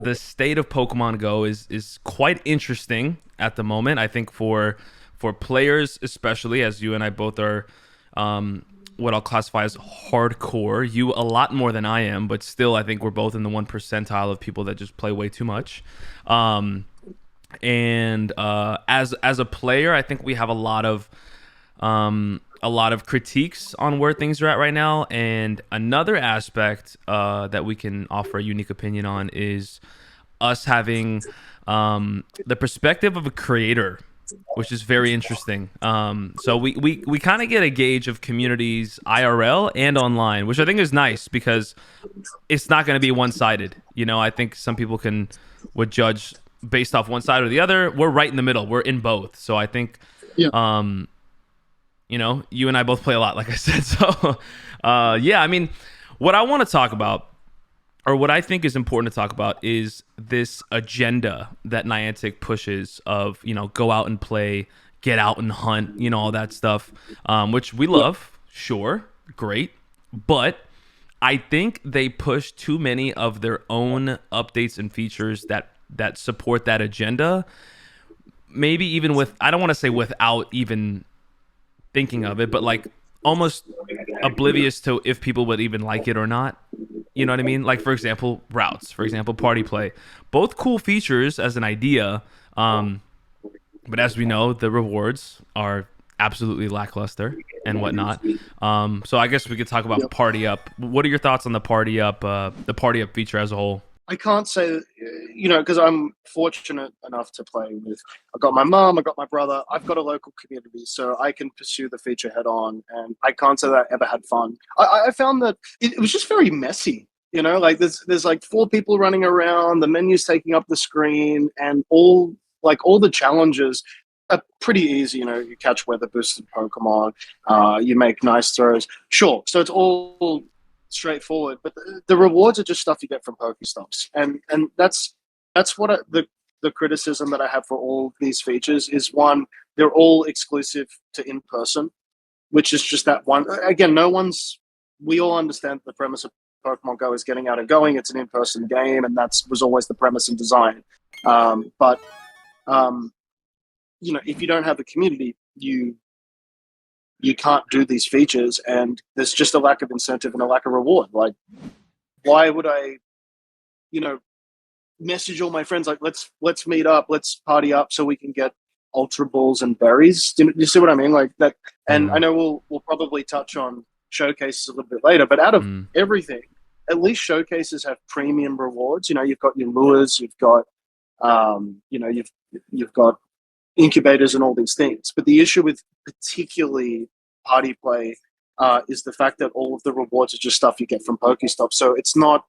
the state of Pokemon Go is quite interesting at the moment. I think for players, especially as you and I both are, what I'll classify as hardcore. You a lot more than I am, but still, I think we're both in the 1 percentile of people that just play way too much. Um, and as a player, I think we have a lot of critiques on where things are at right now. And another aspect that we can offer a unique opinion on is us having the perspective of a creator, which is very interesting. So we kind of get a gauge of communities IRL and online, which I think is nice because it's not going to be one sided. You know, I think some people would judge based off one side or the other. We're right in the middle. We're in both. So I think, Yeah. you know, you and I both play a lot, like I said. So, yeah, I mean, what I want to talk about, or what I think is important to talk about, is this agenda that Niantic pushes of, you know, go out and play, get out and hunt, you know, all that stuff, which we love, sure, great. But I think they push too many of their own updates and features that support that agenda. Maybe even with, I don't want to say without even thinking of it, but like almost oblivious to if people would even like it or not. You know what I mean? Like, for example, routes, for example, party play. Both cool features as an idea. But as we know, the rewards are absolutely lackluster and whatnot. So I guess we could talk about Party Up. What are your thoughts on the Party Up feature as a whole? I can't say, because I'm fortunate enough to play with. I've got my mom, I've got my brother, I've got a local community, so I can pursue the feature head on. And I can't say that I ever had fun. I found that it was just very messy. Like there's like 4 people running around, the menu's taking up the screen, and all the challenges are pretty easy. You catch weather boosted Pokemon, you make nice throws. Sure, so it's all straightforward, but the rewards are just stuff you get from Pokestops, and that's what the criticism that I have for all these features is. One, they're all exclusive to in person, which is just that one. Again, we all understand the premise of Pokemon Go is getting out and going. It's an in-person game, and was always the premise and design. But if you don't have a community, you can't do these features, and there's just a lack of incentive and a lack of reward. Like, why would I, message all my friends like, let's meet up, let's party up so we can get Ultra Balls and berries? Do you see what I mean? Like that. And I know we'll probably touch on showcases a little bit later, but out of everything, at least showcases have premium rewards. You've got your lures, you've got, you've got incubators and all these things. But the issue with particularly party play is the fact that all of the rewards are just stuff you get from Pokestop. So it's not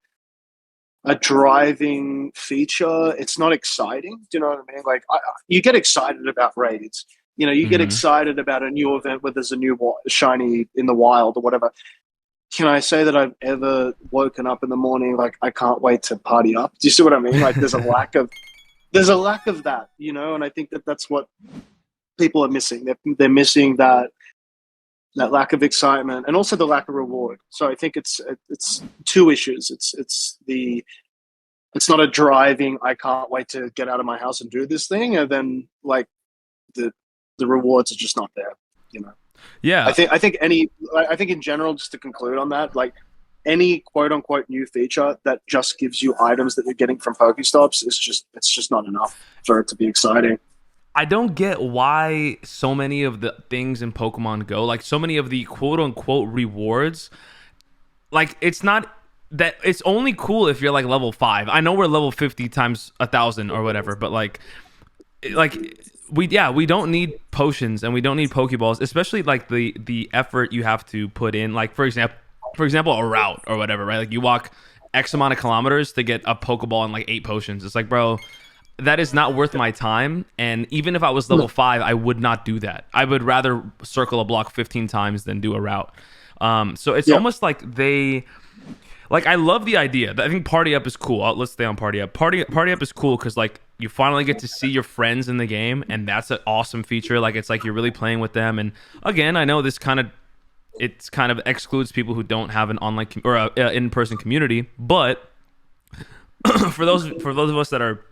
a driving feature. It's not exciting. Do you know what I mean? Like, you get excited about raids. You get excited about a new event where there's a new shiny in the wild or whatever. Can I say that I've ever woken up in the morning like, I can't wait to party up? Do you see what I mean? Like, there's a lack of that, and I think that's what people are missing. They're missing that lack of excitement, and also the lack of reward. So I think it's 2 issues. It's not a driving, I can't wait to get out of my house and do this thing, and then like the rewards are just not there. Yeah, I think in general, just to conclude on that, like, any quote unquote new feature that just gives you items that you're getting from Pokestops it's just not enough for it to be exciting. I don't get why so many of the things in Pokemon Go, like so many of the quote unquote rewards, like it's not that it's only cool if you're like level 5. I know we're level 50 times 1,000 or whatever, but like we don't need potions and we don't need Pokeballs, especially like the effort you have to put in. Like for example, a route or whatever, right? Like you walk X amount of kilometers to get a Pokeball and like 8 potions. It's like, bro, that is not worth my time. And even if I was level 5, I would not do that. I would rather circle a block 15 times than do a route. So it's almost like I love the idea. I think Party Up is cool. Let's stay on Party Up. Party Up is cool because like you finally get to see your friends in the game, and that's an awesome feature. Like it's like you're really playing with them. And again, I know this kind of excludes people who don't have an online or a in-person community, but for those of us that are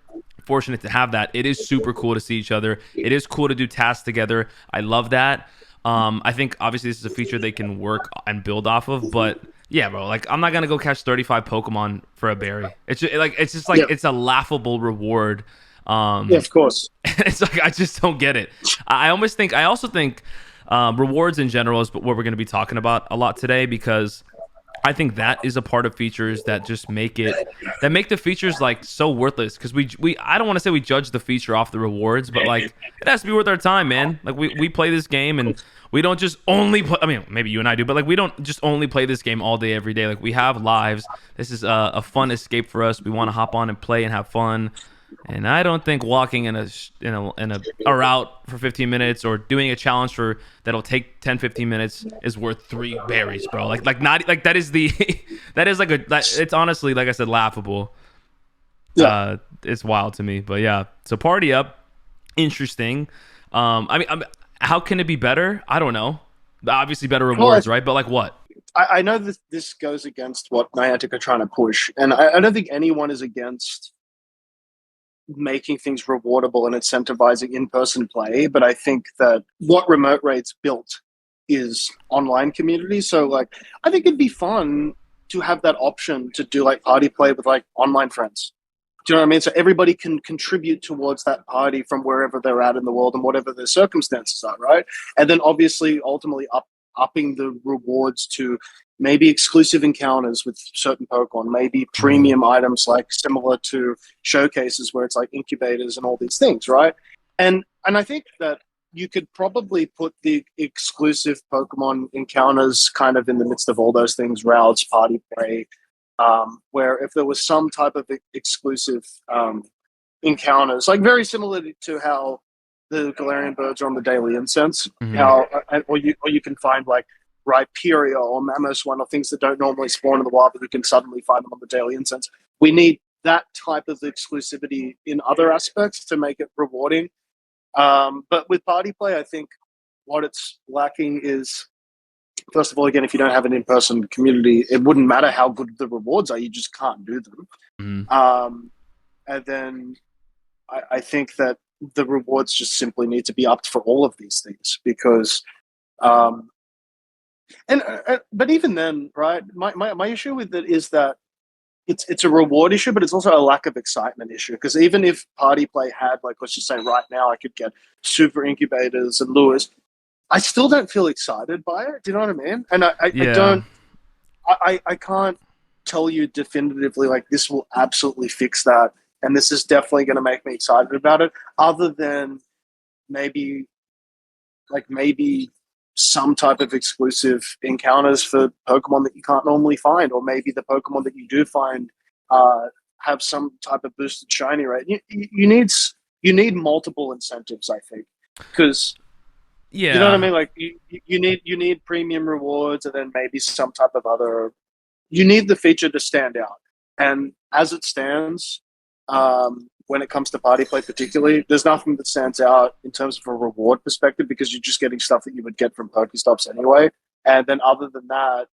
fortunate to have that, it is super cool to see each other. It is cool to do tasks together. I love that. I think obviously this is a feature they can work and build off of, but yeah, bro, like I'm not gonna go catch 35 Pokemon for a berry. It's just like Yeah, it's a laughable reward. yeah, of course. It's like I just don't get it. I also think rewards in general is what we're going to be talking about a lot today, because I think that is a part of features that just make the features like so worthless, because we I don't want to say we judge the feature off the rewards, but like it has to be worth our time, man. Like we play this game and we don't just only play, I mean, maybe you and I do, but like we don't just only play this game all day every day. Like we have lives. This is a fun escape for us. We want to hop on and play and have fun. And I don't think walking in a route for 15 minutes or doing a challenge for that'll take 10 15 minutes is worth 3 berries, bro. Like not like that is the that is like it's honestly, like I said, laughable. Yeah. It's wild to me, but yeah. So party up, interesting. How can it be better? I don't know. Obviously better Well, rewards, right? But like what? I know that this goes against what Niantic are trying to push, and I don't think anyone is against making things rewardable and incentivizing in-person play, but I think that what remote raid's built is online community. So like I think it'd be fun to have that option to do like party play with like online friends. Do you know what I mean? So everybody can contribute towards that party from wherever they're at in the world and whatever their circumstances are, right? And then obviously ultimately upping the rewards to maybe exclusive encounters with certain Pokemon, maybe premium items like similar to showcases where it's like incubators and all these things, right? And I think that you could probably put the exclusive Pokemon encounters kind of in the midst of all those things, routes, party play, where if there was some type of exclusive encounters, like very similar to how the Galarian birds are on the Daily Incense, how or you can find like Rhyperior or Mamoswine or things that don't normally spawn in the wild, but you can suddenly find them on the Daily Incense. We need that type of exclusivity in other aspects to make it rewarding. But with party play, I think what it's lacking is, first of all, again, if you don't have an in-person community, it wouldn't matter how good the rewards are; you just can't do them. And then I think that the rewards just simply need to be upped for all of these things, because but even then, right, my issue with it is that it's a reward issue, but it's also a lack of excitement issue, because even if party play had, like, let's just say right now I could get super incubators and lures, I still don't feel excited by it. Do you know what I mean? And Yeah. I can't tell you definitively like this will absolutely fix that and this is definitely going to make me excited about it, other than maybe maybe some type of exclusive encounters for Pokemon that you can't normally find, or maybe the Pokemon that you do find have some type of boosted shiny rate. You need multiple incentives, I think, because you know what I Yeah. mean. Like you need premium rewards, and then maybe some type of other. You need the feature to stand out, and as it stands, when it comes to party play particularly, there's nothing that stands out in terms of a reward perspective, because you're just getting stuff that you would get from Pokestops anyway. And then other than that,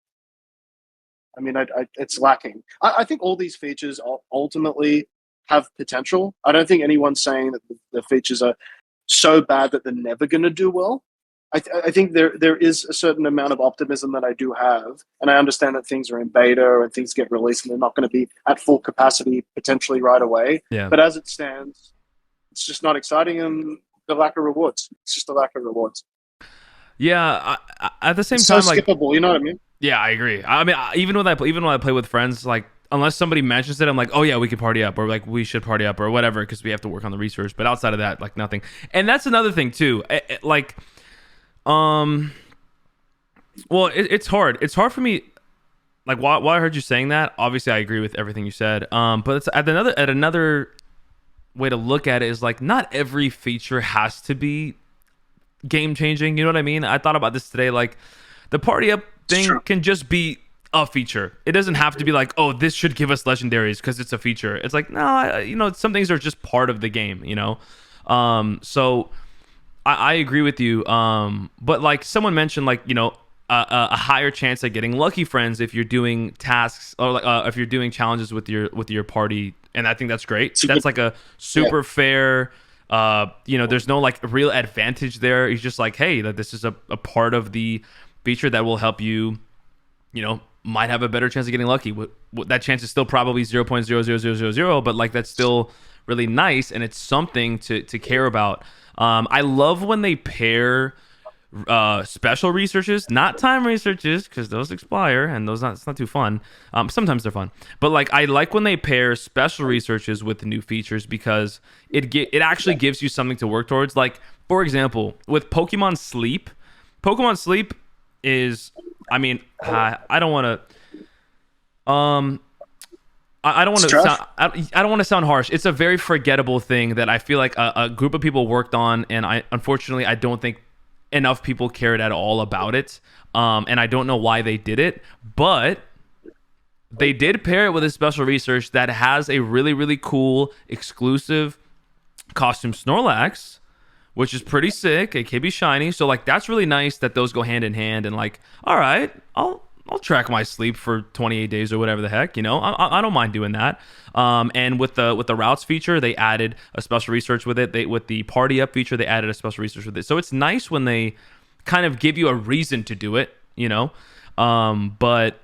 I mean, it's lacking. I think all these features ultimately have potential. I don't think anyone's saying that the features are so bad that they're never going to do well. I think there is a certain amount of optimism that I do have, and I understand that things are in beta and things get released and they're not going to be at full capacity potentially right away. Yeah. But as it stands, it's just not exciting, and the lack of rewards. It's just a lack of rewards. Yeah. At the same It's so time, like, skippable. You know what I mean? yeah, I agree. I mean, even when I play with friends, like unless somebody mentions it, I'm like, oh yeah, we can party up, or like we should party up, or whatever, because we have to work on the research. But outside of that, like nothing. And that's another thing too. Like, well, it's hard. It's hard for me. Like, while I heard you saying that, obviously I agree with everything you said. But it's at another way to look at it is like not every feature has to be game changing. You know what I mean? I thought about this today. Like, the party up It's thing true. can just be a feature. It doesn't have to be like, oh, this should give us legendaries because it's a feature. It's like, no, some things are just part of the game. So I agree with you. But like someone mentioned, like, a higher chance at getting lucky friends if you're doing tasks or like if you're doing challenges with your party, and I think that's great. It's a That's good, like a yeah. super fair. There's no like real advantage there. He's just like, hey, that this is a part of the feature that will help you. Might have a better chance of getting lucky. That chance is still probably 0.00000, but like that's still really nice, and it's something to care about. I love when they pair special researches, not time researches, because those expire and it's not too fun. Sometimes they're fun, but like I like when they pair special researches with new features because it actually gives you something to work towards. Like for example, with Pokemon Sleep is, I mean, I don't want to. I don't want to sound. I don't want to sound harsh. It's a very forgettable thing that I feel like a group of people worked on, and unfortunately I don't think enough people cared at all about it. And I don't know why they did it, but they did pair it with a special research that has a really really cool exclusive costume Snorlax, which is pretty sick. AKB shiny, so like that's really nice that those go hand in hand. And like, all right, I'll track my sleep for 28 days or whatever the heck. I don't mind doing that. And with the routes feature, they added a special research with it. With the party up feature, they added a special research with it. So it's nice when they kind of give you a reason to do it. But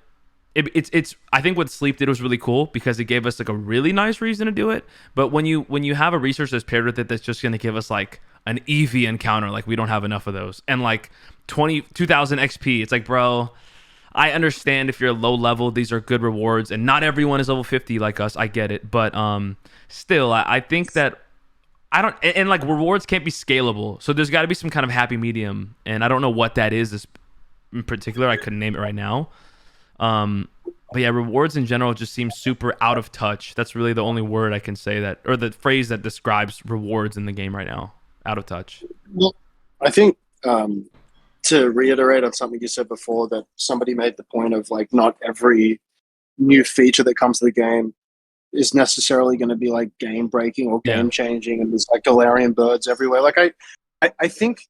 it's I think what Sleep did was really cool because it gave us like a really nice reason to do it. But when you have a research that's paired with it, that's just going to give us like an EV encounter, like we don't have enough of those, and like 2,000 XP. It's like, bro, I understand if you're low level, these are good rewards, and not everyone is level 50 like us. I get it, but still, I think that I don't, and like rewards can't be scalable, so there's got to be some kind of happy medium, and I don't know what that is. This in particular, I couldn't name it right now. But yeah, rewards in general just seem super out of touch. That's really the only word I can say that, or the phrase that describes rewards in the game right now. Out of touch. Well, I think to reiterate on something you said before, that somebody made the point of like not every new feature that comes to the game is necessarily going to be like game breaking or Yeah. game changing, and there's like Galarian birds everywhere. Like I think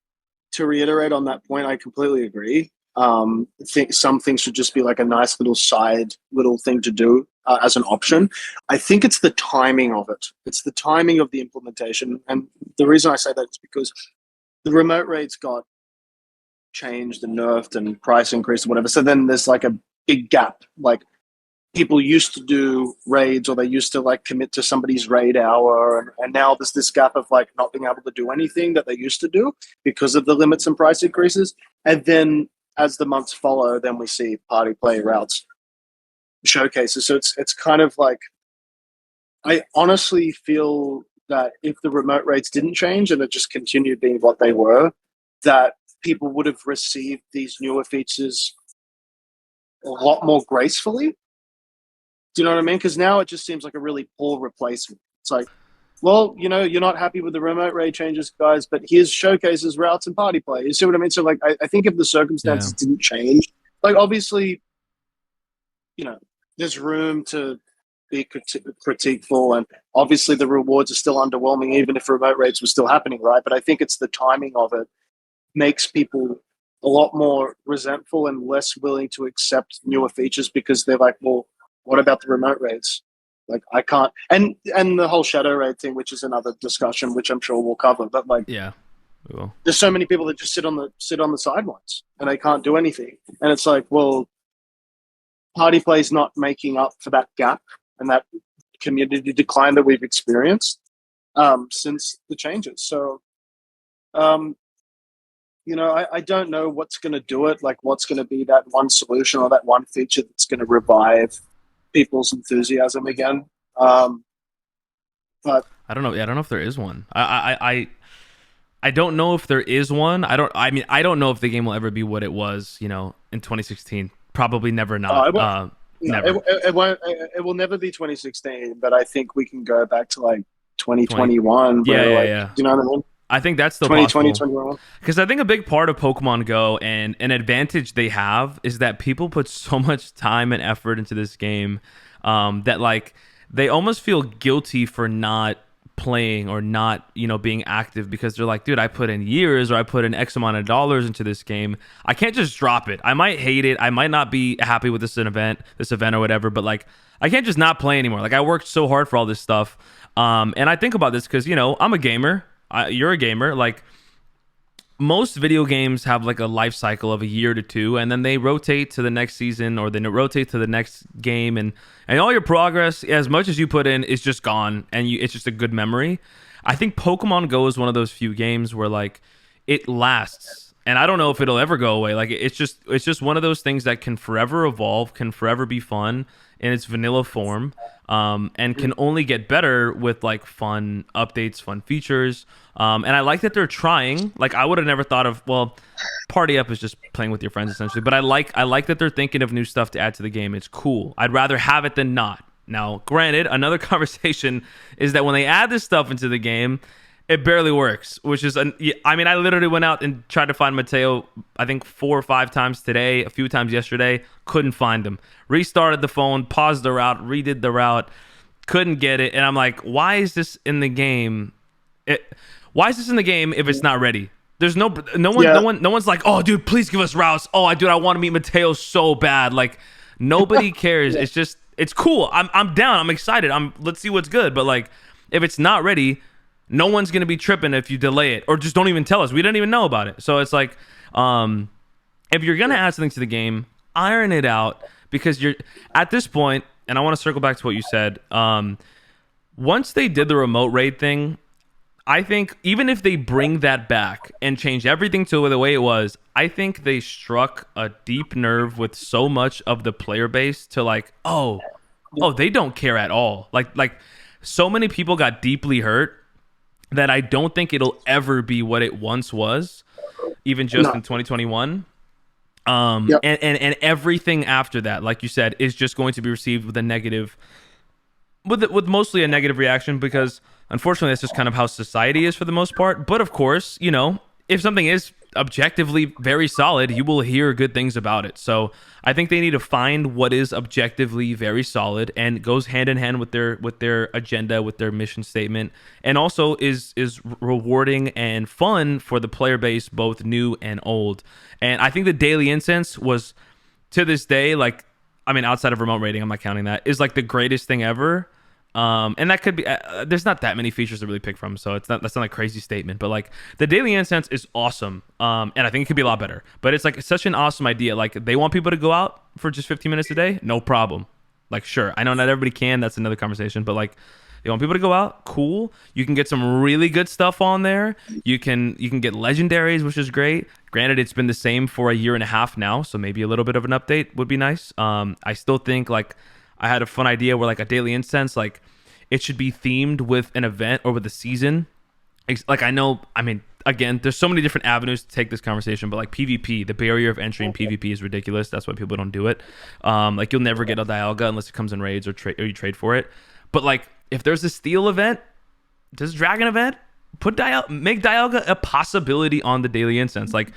to reiterate on that point, I completely agree. I think some things should just be like a nice little thing to do as an option. I think it's the timing of it. It's the timing of the implementation, and the reason I say that is because the remote raids got changed and nerfed and price increased or whatever. So then there's like a big gap. Like people used to do raids, or they used to like commit to somebody's raid hour, and now there's this gap of like not being able to do anything that they used to do because of the limits and price increases. And then as the months follow, then we see party play routes, showcases. So it's kind of like, I honestly feel that if the remote rates didn't change and it just continued being what they were, that people would have received these newer features a lot more gracefully. Do you know what I mean? Because now it just seems like a really poor replacement. It's like, well, you're not happy with the remote raid changes, guys, but here's showcases, routes, and party play. You see what I mean? So, like, I think if the circumstances didn't change, like, obviously, there's room to be critiqueful, and obviously the rewards are still underwhelming, even if remote raids were still happening, right? But I think it's the timing of it makes people a lot more resentful and less willing to accept newer features because they're like, well, what about the remote raids? Like I can't, and the whole shadow raid thing, which is another discussion, which I'm sure we'll cover. But like, Yeah, we will. There's so many people that just sit on the sidelines and they can't do anything, and it's like, well, party play's not making up for that gap and that community decline that we've experienced since the changes. So, I don't know what's going to do it. Like, what's going to be that one solution or that one feature that's going to revive people's enthusiasm again. But I don't know. I don't know if there is one. I don't know if there is one. I don't know if the game will ever be what it was, in 2016. Probably never. Not. Never. It will never be 2016. But I think we can go back to like 2021. Yeah. Do you know what I mean? I think that's still 2020, possible. 2021. Because I think a big part of Pokemon Go and an advantage they have is that people put so much time and effort into this game that like they almost feel guilty for not playing or not, being active because they're like, dude, I put in years or I put in X amount of dollars into this game. I can't just drop it. I might hate it. I might not be happy with this event or whatever, but like, I can't just not play anymore. Like, I worked so hard for all this stuff. And I think about this because, I'm a gamer. You're a gamer. Like, most video games have like a life cycle of a year to two, and then they rotate to the next season or then rotate to the next game, and all your progress, as much as you put in, is just gone, and it's just a good memory. I think Pokemon Go is one of those few games where like it lasts, and I don't know if it'll ever go away. Like, it's just one of those things that can forever evolve, can forever be fun in its vanilla form, and can only get better with like fun updates, fun features. And I like that they're trying. Like, I would have never thought of, well, Party Up is just playing with your friends essentially, but I like that they're thinking of new stuff to add to the game. It's cool. I'd rather have it than not. Now, granted, another conversation is that when they add this stuff into the game, it barely works, which is, I mean, I literally went out and tried to find Mateo, I think 4 or 5 times today, a few times yesterday, couldn't find him. Restarted the phone, paused the route, redid the route, couldn't get it. And I'm like, why is this in the game? Why is this in the game if it's not ready? There's no one's like, oh, dude, please give us routes. Oh, dude, I want to meet Mateo so bad. Like, nobody cares. It's just, it's cool. I'm down. I'm excited. Let's see what's good. But like, if it's not ready, no one's going to be tripping if you delay it or just don't even tell us. We don't even know about it. So it's like, if you're going to add something to the game, iron it out, because you're at this point, and I want to circle back to what you said. Once they did the remote raid thing, I think even if they bring that back and change everything to the way it was, I think they struck a deep nerve with so much of the player base to like, oh, they don't care at all. Like so many people got deeply hurt that I don't think it'll ever be what it once was, even just in 2021. And everything after that, like you said, is just going to be received with a negative, with mostly a negative reaction, because unfortunately that's just kind of how society is for the most part. But of course, if something is objectively very solid, you will hear good things about it. So I think they need to find what is objectively very solid and goes hand in hand with their agenda, with their mission statement, and also is rewarding and fun for the player base, both new and old. And I think the daily incense was, to this day, like, I mean, outside of remote rating, I'm not counting that, is like the greatest thing ever. And that could be, there's not that many features to really pick from, so that's not a crazy statement, but like the daily incense is awesome. And I think it could be a lot better, but it's like such an awesome idea. Like, they want people to go out for just 15 minutes a day, no problem. Like, sure, I know not everybody can, that's another conversation, but like, they want people to go out, cool. You can get some really good stuff on there. You can get legendaries, which is great. Granted, it's been the same for a year and a half now, so maybe a little bit of an update would be nice. I still think, like, I had a fun idea where like a daily incense, like, it should be themed with an event or with a season. Like, I mean, again, there's so many different avenues to take this conversation, but like PvP, the barrier of entry in PvP is ridiculous. That's why people don't do it. Like, you'll never get a Dialga unless it comes in raids or you trade for it. But like, if there's a steel event, there's a dragon event, make Dialga a possibility on the daily incense. Like,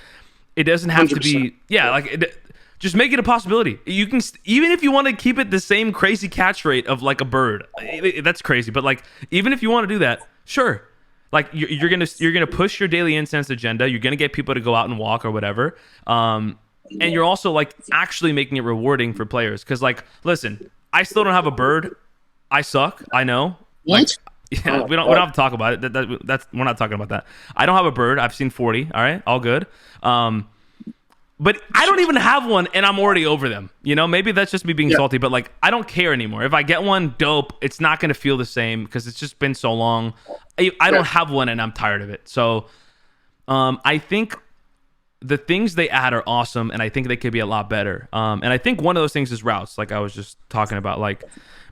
it doesn't have 100%. To be, yeah, like, just make it a possibility. You can, even if you want to keep it the same crazy catch rate of like a bird, that's crazy. But like, even if you want to do that, sure. Like, you're gonna push your daily incense agenda. You're gonna get people to go out and walk or whatever. And you're also like actually making it rewarding for players. Because like, listen, I still don't have a bird. I suck. I know. What? Like, yeah, we don't have to talk about it. That's we're not talking about that. I don't have a bird. I've seen 40. All right, all good. But I don't even have one, and I'm already over them. Maybe that's just me being salty, but like, I don't care anymore. If I get one, dope. It's not going to feel the same because it's just been so long. I don't have one, and I'm tired of it. So I think the things they add are awesome, and I think they could be a lot better. And I think one of those things is routes, like I was just talking about. Like,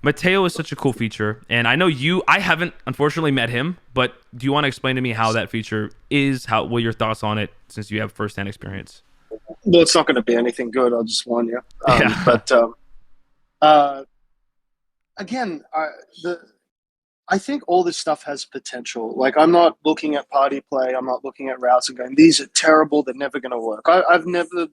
Mateo is such a cool feature, and I know I haven't unfortunately met him, but do you want to explain to me how that feature is? What are your thoughts on it, since you have firsthand experience? Well, it's not going to be anything good, I'll just warn you. But again, I think all this stuff has potential. Like, I'm not looking at party play, I'm not looking at routes and going, these are terrible, they're never going to work. I've never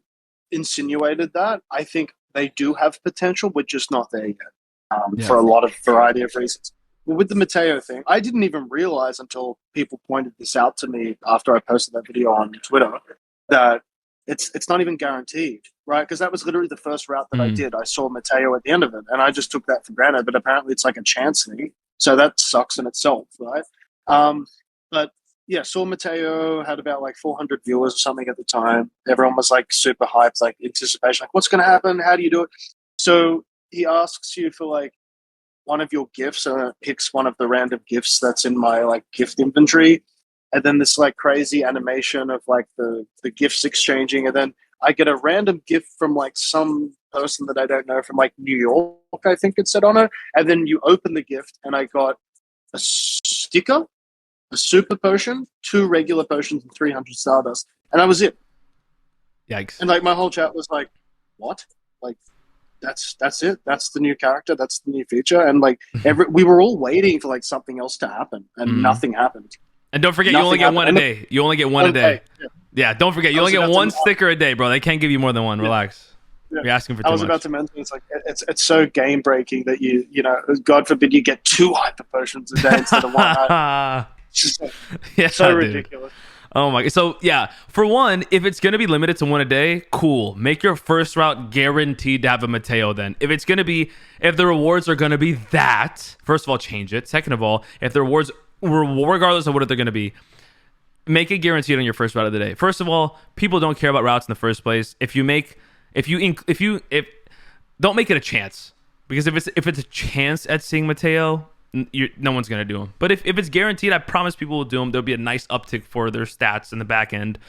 insinuated that. I think they do have potential, we're just not there yet, for a lot of variety of reasons. Well, with the Mateo thing, I didn't even realize until people pointed this out to me after I posted that video on Twitter that it's not even guaranteed, right? Because that was literally the first route that I Mm. did. I saw Mateo at the end of it, and I just took that for granted. But apparently, it's like a chance thing, so that sucks in itself, right? But yeah, saw Mateo had about like 400 viewers or something at the time. Everyone was like super hyped, like anticipation, like what's going to happen? How do you do it? So he asks you for like one of your gifts, and it picks one of the random gifts that's in my like gift inventory, and then this like crazy animation of like the gifts exchanging, and then I get a random gift from like some person that I don't know from like New York, I think it said on it, and then you open the gift, and I got a sticker, a super potion, two regular potions, and 300 stardust, and that was it. Yikes. And like my whole chat was like, "What?" Like that's it. That's the new character. That's the new feature. And like we were all waiting for like something else to happen, and nothing happened. And don't forget, you only get one a day. You only get one a day. Yeah, don't forget, you only get one sticker a day, bro. They can't give you more than one. Relax. You're asking for too much. I was about to mention, it's like it's so game breaking that you know, God forbid you get two hyper potions a day instead of one. It's just like, yeah, so ridiculous. Oh my! So yeah, for one, if it's gonna be limited to one a day, cool. Make your first route guaranteed to have a Mateo. Then, if the rewards are gonna be that, first of all, change it. Second of all, if the rewards, regardless of what they're gonna be, make it guaranteed on your first route of the day. First of all, people don't care about routes in the first place. If don't make it a chance, because if it's a chance at seeing Mateo, no one's gonna do them. But if it's guaranteed, I promise people will do them. There'll be a nice uptick for their stats in the back end.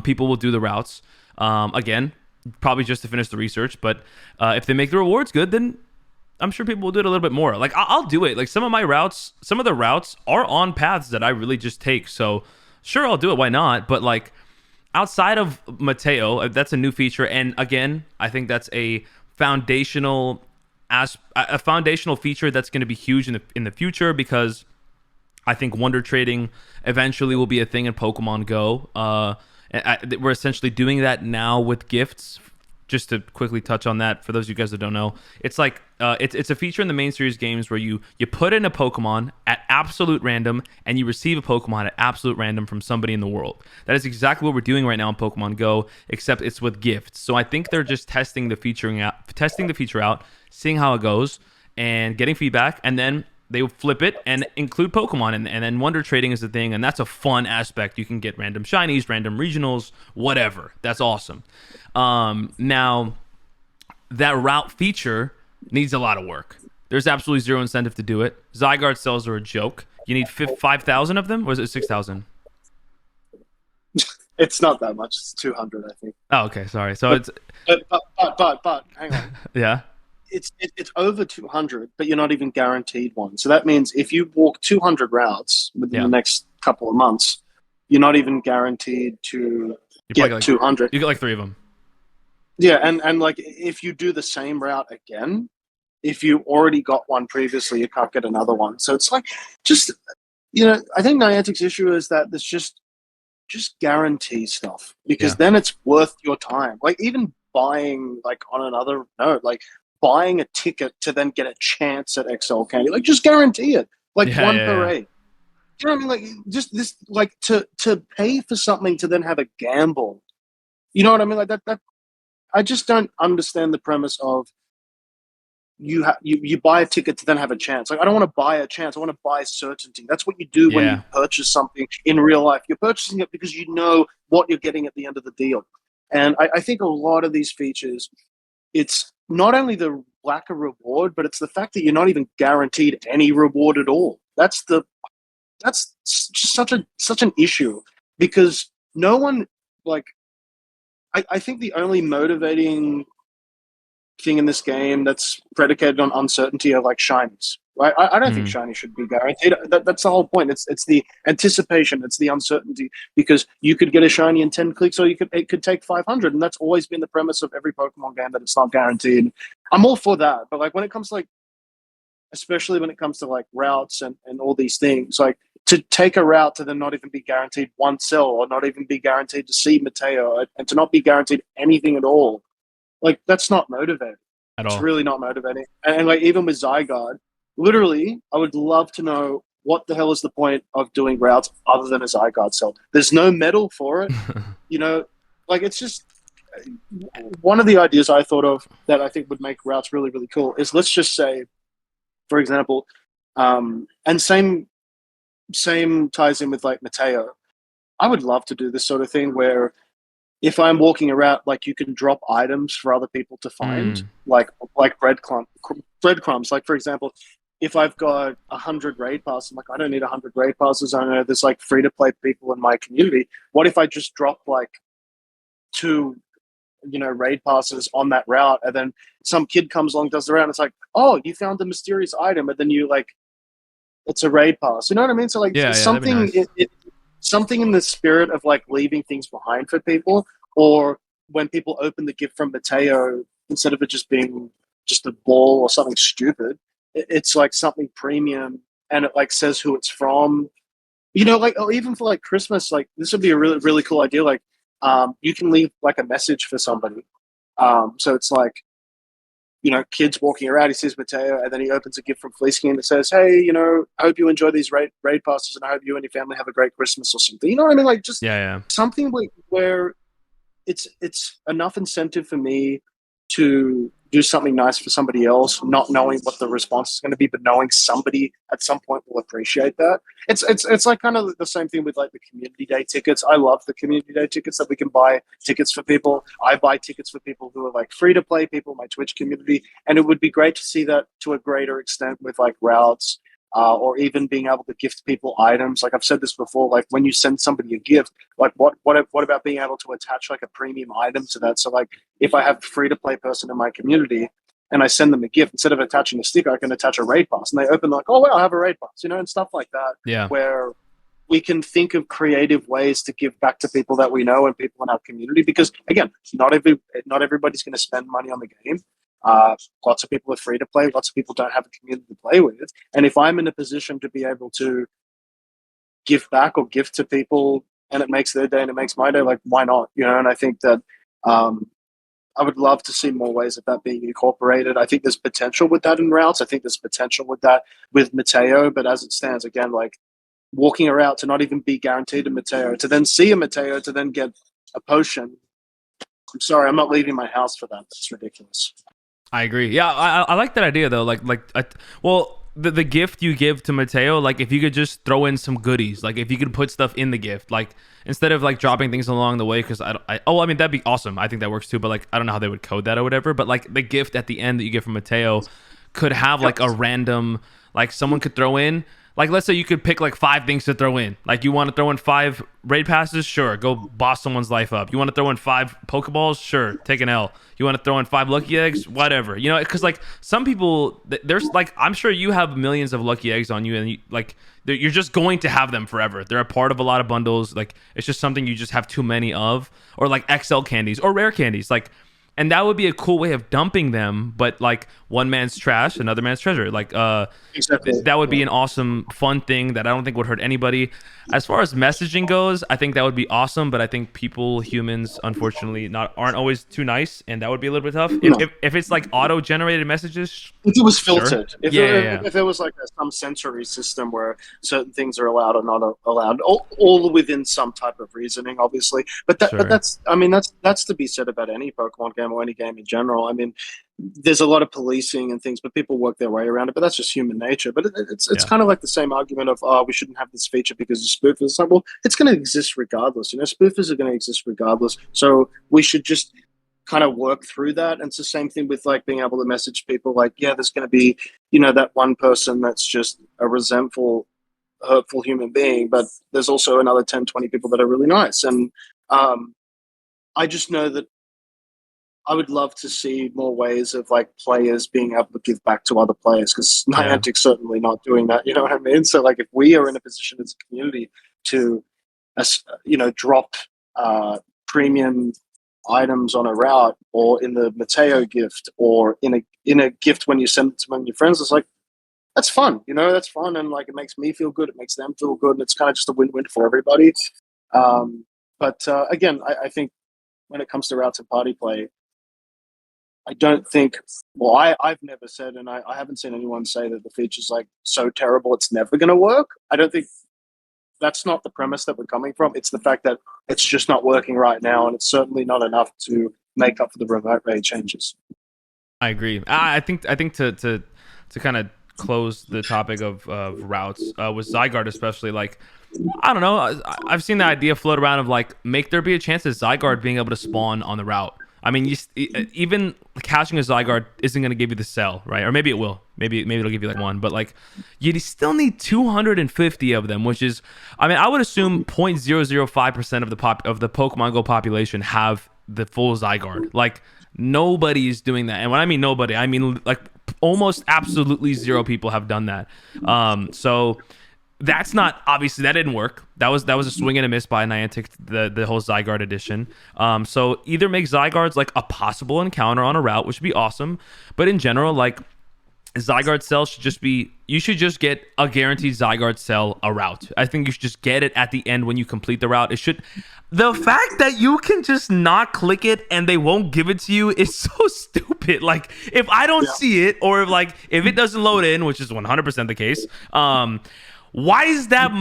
People will do the routes. Again, probably just to finish the research. But if they make the rewards good, then I'm sure people will do it a little bit more. Like I'll do it. Like some of the routes are on paths that I really just take. So sure, I'll do it. Why not? But like outside of Mateo, that's a new feature. And again, I think that's a foundational feature that's going to be huge in the future, because I think wonder trading eventually will be a thing in Pokemon Go. We're essentially doing that now with gifts. Just to quickly touch on that, for those of you guys that don't know, it's like it's a feature in the main series games where you put in a Pokemon at absolute random and you receive a Pokemon at absolute random from somebody in the world. That is exactly what we're doing right now in Pokemon Go, except it's with gifts. So I think they're just testing the feature out, seeing how it goes, and getting feedback, and then they will flip it and include Pokemon, and then wonder trading is the thing, and that's a fun aspect. You can get random shinies, random regionals, whatever. That's awesome. Now, that route feature needs a lot of work. There's absolutely zero incentive to do it. Zygarde cells are a joke. You need 5,000 of them, or is it 6,000? It's not that much. It's 200, I think. Oh, okay. Sorry. So but hang on. Yeah. It's over 200, but you're not even guaranteed one. So that means if you walk 200 routes within the next couple of months, you're not even guaranteed to get 200. You get like 3 of them. Yeah, and like if you do the same route again, if you already got one previously, you can't get another one. So it's like, just, I think Niantic's issue is that there's just guarantee stuff, because then it's worth your time. Like even buying, like on another note, like buying a ticket to then get a chance at XL Candy, like just guarantee it, like one per 8. You know what I mean? Like just this, like to pay for something to then have a gamble. You know what I mean? Like that I just don't understand the premise of you buy a ticket to then have a chance. Like I don't want to buy a chance. I want to buy certainty. That's what you do when you purchase something in real life. You're purchasing it because you know what you're getting at the end of the deal. And I think a lot of these features, it's not only the lack of reward, but it's the fact that you're not even guaranteed any reward at all. That's just such an issue, because no one, like, I think the only motivating thing in this game that's predicated on uncertainty are like shinies, right? I don't think shiny should be guaranteed. That's the whole point. It's the anticipation, it's the uncertainty, because you could get a shiny in 10 clicks, or it could take 500, and that's always been the premise of every Pokemon game, that it's not guaranteed. I'm all for that, but like when it comes to, like, especially when it comes to like routes and all these things, like to take a route to then not even be guaranteed one cell, or not even be guaranteed to see Mateo, and to not be guaranteed anything at all, like that's not motivating at all. It's really not motivating. And like even with Zygarde, literally, I would love to know what the hell is the point of doing routes other than as iGuard cell. There's no medal for it, you know. Like it's just one of the ideas I thought of that I think would make routes really really cool is let's just say, for example, and same ties in with like Mateo. I would love to do this sort of thing where if I'm walking around, like you can drop items for other people to find, Mm. like breadcrumbs. Like for example, if I've got 100 raid passes, I'm like I don't need 100 raid passes. I know there's like free to play people in my community. What if I just drop like two, raid passes on that route, and then some kid comes along, does the route, and it's like, oh, you found a mysterious item, and then you like it's a raid pass. You know what I mean? So like Yeah, that'd be nice. something in the spirit of like leaving things behind for people, or when people open the gift from Mateo, instead of it just being just a ball or something stupid, it's like something premium, and it like says who it's from. Like or even for like Christmas, like this would be a really really cool idea. Like, you can leave like a message for somebody. So it's like kids walking around. He sees Mateo, and then he opens a gift from FleeceKing that says, "Hey, I hope you enjoy these raid passes, and I hope you and your family have a great Christmas or something." You know what I mean? Like just Yeah, yeah. something where it's enough incentive for me to do something nice for somebody else, not knowing what the response is going to be, but knowing somebody at some point will appreciate that. It's like kind of the same thing with like the community day tickets. I love the community day tickets that we can buy tickets for people. I buy tickets for people who are like free to play people, my Twitch community, and it would be great to see that to a greater extent with like routes. Or even being able to gift people items. Like I've said this before, like when you send somebody a gift, like what about being able to attach like a premium item to that? So like if I have a free to play person in my community and I send them a gift, instead of attaching a sticker, I can attach a raid pass, and they open like, oh wow, I have a raid pass, and stuff like that. Yeah. Where we can think of creative ways to give back to people that we know and people in our community. Because again, not everybody's going to spend money on the game. Lots of people are free to play. Lots of people don't have a community to play with. And if I'm in a position to be able to give back or gift to people, and it makes their day and it makes my day, like why not? And I think that I would love to see more ways of that being incorporated. I think there's potential with that in routes. I think there's potential with that with Mateo. But as it stands, again, like walking a route to not even be guaranteed a Mateo, to then see a Mateo, to then get a potion. I'm sorry, I'm not leaving my house for that. That's ridiculous. I agree. Yeah, I like that idea though. Well, the gift you give to Mateo, like if you could just throw in some goodies, like if you could put stuff in the gift, like instead of like dropping things along the way, because I mean that'd be awesome. I think that works too, but like I don't know how they would code that or whatever. But like the gift at the end that you get from Mateo could have like a random, like someone could throw in. Like, let's say you could pick like 5 things to throw in. Like, you want to throw in 5 raid passes? Sure, go boss someone's life up. You want to throw in 5 Pokeballs? Sure, take an L. You want to throw in 5 lucky eggs? Whatever. Because like some people, there's like, I'm sure you have millions of lucky eggs on you, and you're just going to have them forever. They're a part of a lot of bundles. Like, it's just something you just have too many of, or like XL candies or rare candies. Like, and that would be a cool way of dumping them, but like one man's trash, another man's treasure. Like Exactly. that would be an awesome fun thing that I don't think would hurt anybody. As far as messaging goes, I think that would be awesome, but I think humans unfortunately not aren't always too nice, and that would be a little bit tough. No. If it's like auto generated messages, If it was sure. filtered, Yeah. if there was like some sensory system where certain things are allowed or not allowed, all within some type of reasoning, obviously. But Sure. that's to be said about any Pokemon game or any game in general. I mean, there's a lot of policing and things, but people work their way around it. But that's just human nature. But it's Yeah. kind of like the same argument of, oh, we shouldn't have this feature because of spoofers. It's like, well, it's going to exist regardless. Spoofers are going to exist regardless. So we should just kind of work through that. And it's the same thing with like being able to message people like, yeah, there's going to be, that one person that's just a resentful, hurtful human being, but there's also another 10, 20 people that are really nice. And I just know that I would love to see more ways of like players being able to give back to other players, because Yeah. Niantic's certainly not doing that. You know what I mean? So like if we are in a position as a community to, drop premium items on a route, or in the Mateo gift, or in a gift when you send it to one of your friends, it's like that's fun. That's fun, and like it makes me feel good, it makes them feel good, and it's kind of just a win-win for everybody. But again, I think when it comes to routes and party play, I don't think. Well, I've never said, and I haven't seen anyone say that the feature's like so terrible it's never going to work. I don't think that's not the premise that we're coming from. It's the fact that it's just not working right now, and it's certainly not enough to make up for the remote raid changes. I agree. I think to kind of close the topic of routes with Zygarde especially, like I don't know. I've seen the idea float around of like make there be a chance of Zygarde being able to spawn on the route. I mean, even catching a Zygarde isn't going to give you the cell, right? Or maybe it will. Maybe it'll give you like one, but like you still need 250 of them, which is, I mean, I would assume 0.005% of the Pokemon Go population have the full Zygarde. Like nobody's doing that, and when I mean nobody, I mean like almost absolutely zero people have done that. So that's not, obviously that didn't work. That was a swing and a miss by Niantic, the whole Zygarde edition. So either make Zygardes like a possible encounter on a route, which would be awesome, but in general, like Zygarde cell should just be, you should just get a guaranteed Zygarde cell a route. I think you should just get it at the end when you complete the route. It should, the fact that you can just not click it and they won't give it to you is so stupid. Like if I don't see it, or if it doesn't load in, which is 100% the case, why is that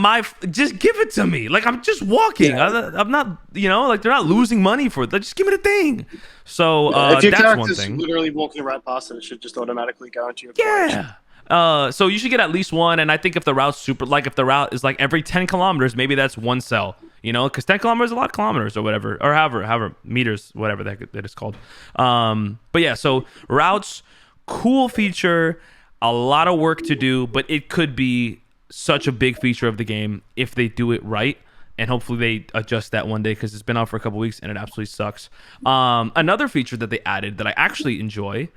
just give it to me? Like I'm just walking. I'm not, like they're not losing money for it. Like, just give me the thing. So if your that's one character's thing. literally walking right past it, it should just automatically go into your Yeah. So you should get at least one, and I think if the route's if the route is like every 10 kilometers, maybe that's one cell. Because 10 kilometers is a lot of kilometers or whatever, or however meters, whatever that is called. But yeah, so routes, cool feature, a lot of work to do, but it could be such a big feature of the game if they do it right, and hopefully they adjust that one day, because it's been out for a couple weeks and it absolutely sucks. Another feature that they added that I actually enjoy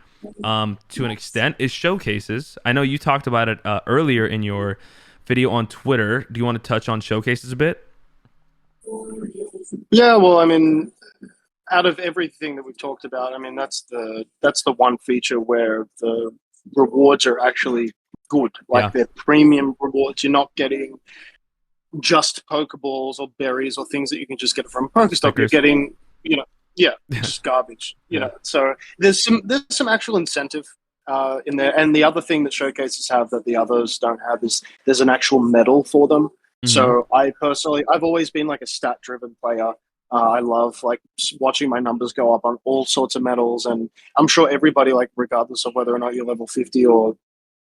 to an extent is showcases. I know you talked about it earlier in your video on Twitter. Do you want to touch on showcases a bit? Yeah, well, I mean, out of everything that we've talked about, I mean, that's the one feature where the rewards are actually good. Like they're premium rewards. You're not getting just Pokeballs or berries or things that you can just get from a Pokestop. You're getting, just garbage. You know, so there's some actual incentive in there. And the other thing that showcases have that the others don't have is there's an actual medal for them. Mm-hmm. So I've always been like a stat-driven player. I love like watching my numbers go up on all sorts of medals, and I'm sure everybody, like regardless of whether or not you're level 50 or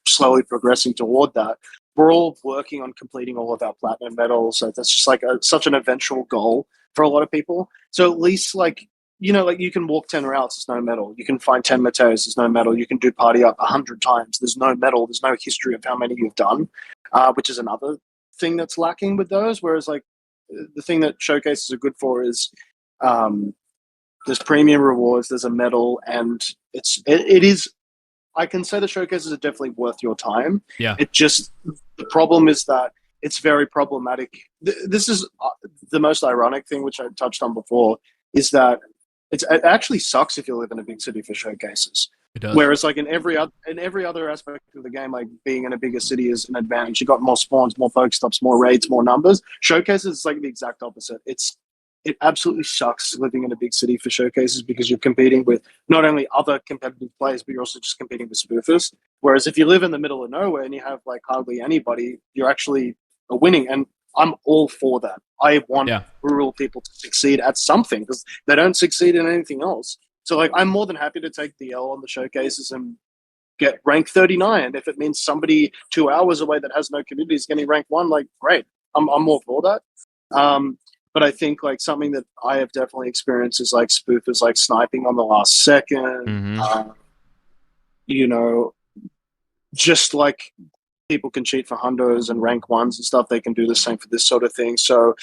slowly progressing toward that, we're all working on completing all of our platinum medals. So that's just like such an eventual goal for a lot of people. So at least like you can walk 10 routes, there's no medal. You can find 10 Mateos, there's no medal. You can do party up 100 times, there's no medal. There's no history of how many you've done, which is another thing that's lacking with those. Whereas like the thing that showcases are good for is there's premium rewards, there's a medal, and it is. I can say the showcases are definitely worth your time. Yeah. It just, the problem is that it's very problematic. This is the most ironic thing, which I touched on before, is that it actually sucks if you live in a big city for showcases. It does. Whereas like in every other aspect of the game, like being in a bigger city is an advantage. You got more spawns, more Pokestops, more raids, more numbers. Showcases is like the exact opposite. It absolutely sucks living in a big city for showcases, because you're competing with not only other competitive players, but you're also just competing with spoofers. Whereas if you live in the middle of nowhere and you have like hardly anybody, you're actually winning. And I'm all for that. I want rural people to succeed at something, because they don't succeed in anything else. So like I'm more than happy to take the L on the showcases and get rank 39. If it means somebody 2 hours away that has no community is getting rank 1, like great. I'm all for that. But I think like something that I have definitely experienced is like spoofers like sniping on the last second. Mm-hmm. Just like people can cheat for hundos and rank 1s and stuff, they can do the same for this sort of thing. So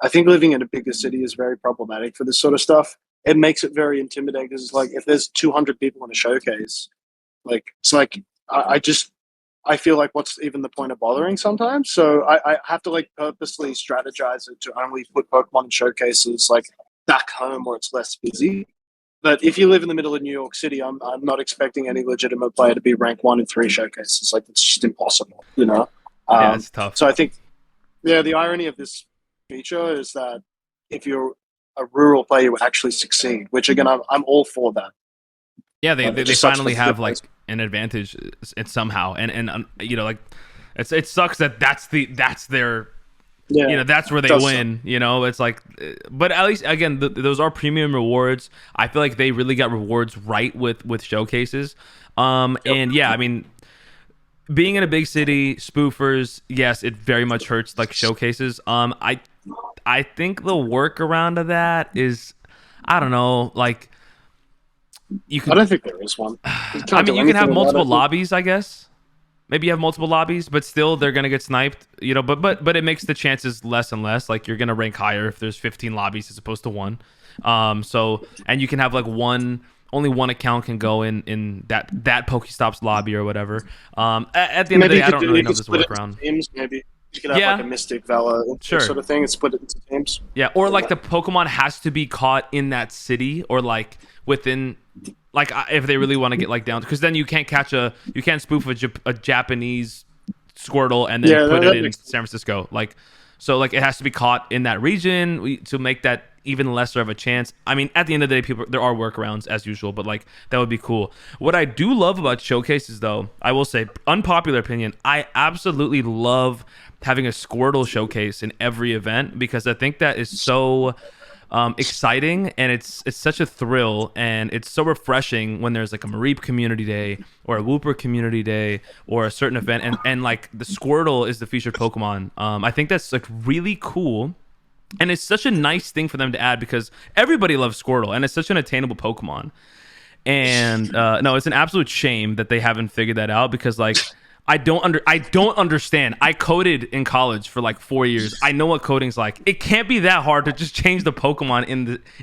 I think living in a bigger city is very problematic for this sort of stuff. It makes it very intimidating, because it's like if there's 200 people in a showcase, like it's like I feel like what's even the point of bothering sometimes? So I have to like purposely strategize it to only put Pokemon in showcases like back home where it's less busy. But if you live in the middle of New York City, I'm not expecting any legitimate player to be rank 1 in 3 showcases. Like it's just impossible, Yeah, it's tough. So I think, the irony of this feature is that if you're a rural player, you would actually succeed. Which again, I'm all for that. Yeah, It they just sucks finally because it's a have good like place. an advantage somehow, and you know, like it sucks that that's their, you Yeah, know, that's where it they does suck. win, you know. It's like, but at least again, those are premium rewards. I feel like they really got rewards right with showcases. Yep. And yeah, I mean, being in a big city, spoofers, yes, it very much hurts like showcases. I think the workaround of that is, I don't know, like you I could, don't think there is one. You I can't mean, do you can have anything about multiple it. lobbies, I guess. Maybe you have multiple lobbies, but still they're gonna get sniped, you know. But it makes the chances less and less. Like you're gonna rank higher if there's 15 lobbies as opposed to one. So and you can have like only one account can go in that Pokestops lobby or whatever. At the end of the Maybe day, I don't really you know could this split it into workaround. teams. Maybe you could have like a Yeah, Mystic Valor sure. sort of thing and split it into teams. Yeah, or like the Pokemon has to be caught in that city or like within, like if they really want to get like down, because then you can't spoof a Japanese Squirtle and then Yeah, put it that in makes San Francisco. Like, so like it has to be caught in that region to make that even lesser of a chance. I mean, at the end of the day, people, there are workarounds as usual, but like that would be cool. What I do love about showcases, though, I will say, unpopular opinion, I absolutely love having a Squirtle showcase in every event because I think that is so exciting, and it's such a thrill, and it's so refreshing when there's like a Mareep community day or a Wooper community day or a certain event, and like the Squirtle is the featured Pokemon. I think that's like really cool, and it's such a nice thing for them to add because everybody loves Squirtle, and it's such an attainable Pokemon. And no, it's an absolute shame that they haven't figured that out because like I don't understand. I coded in college for like 4 years. I know what coding's like. It can't be that hard to just change the Pokemon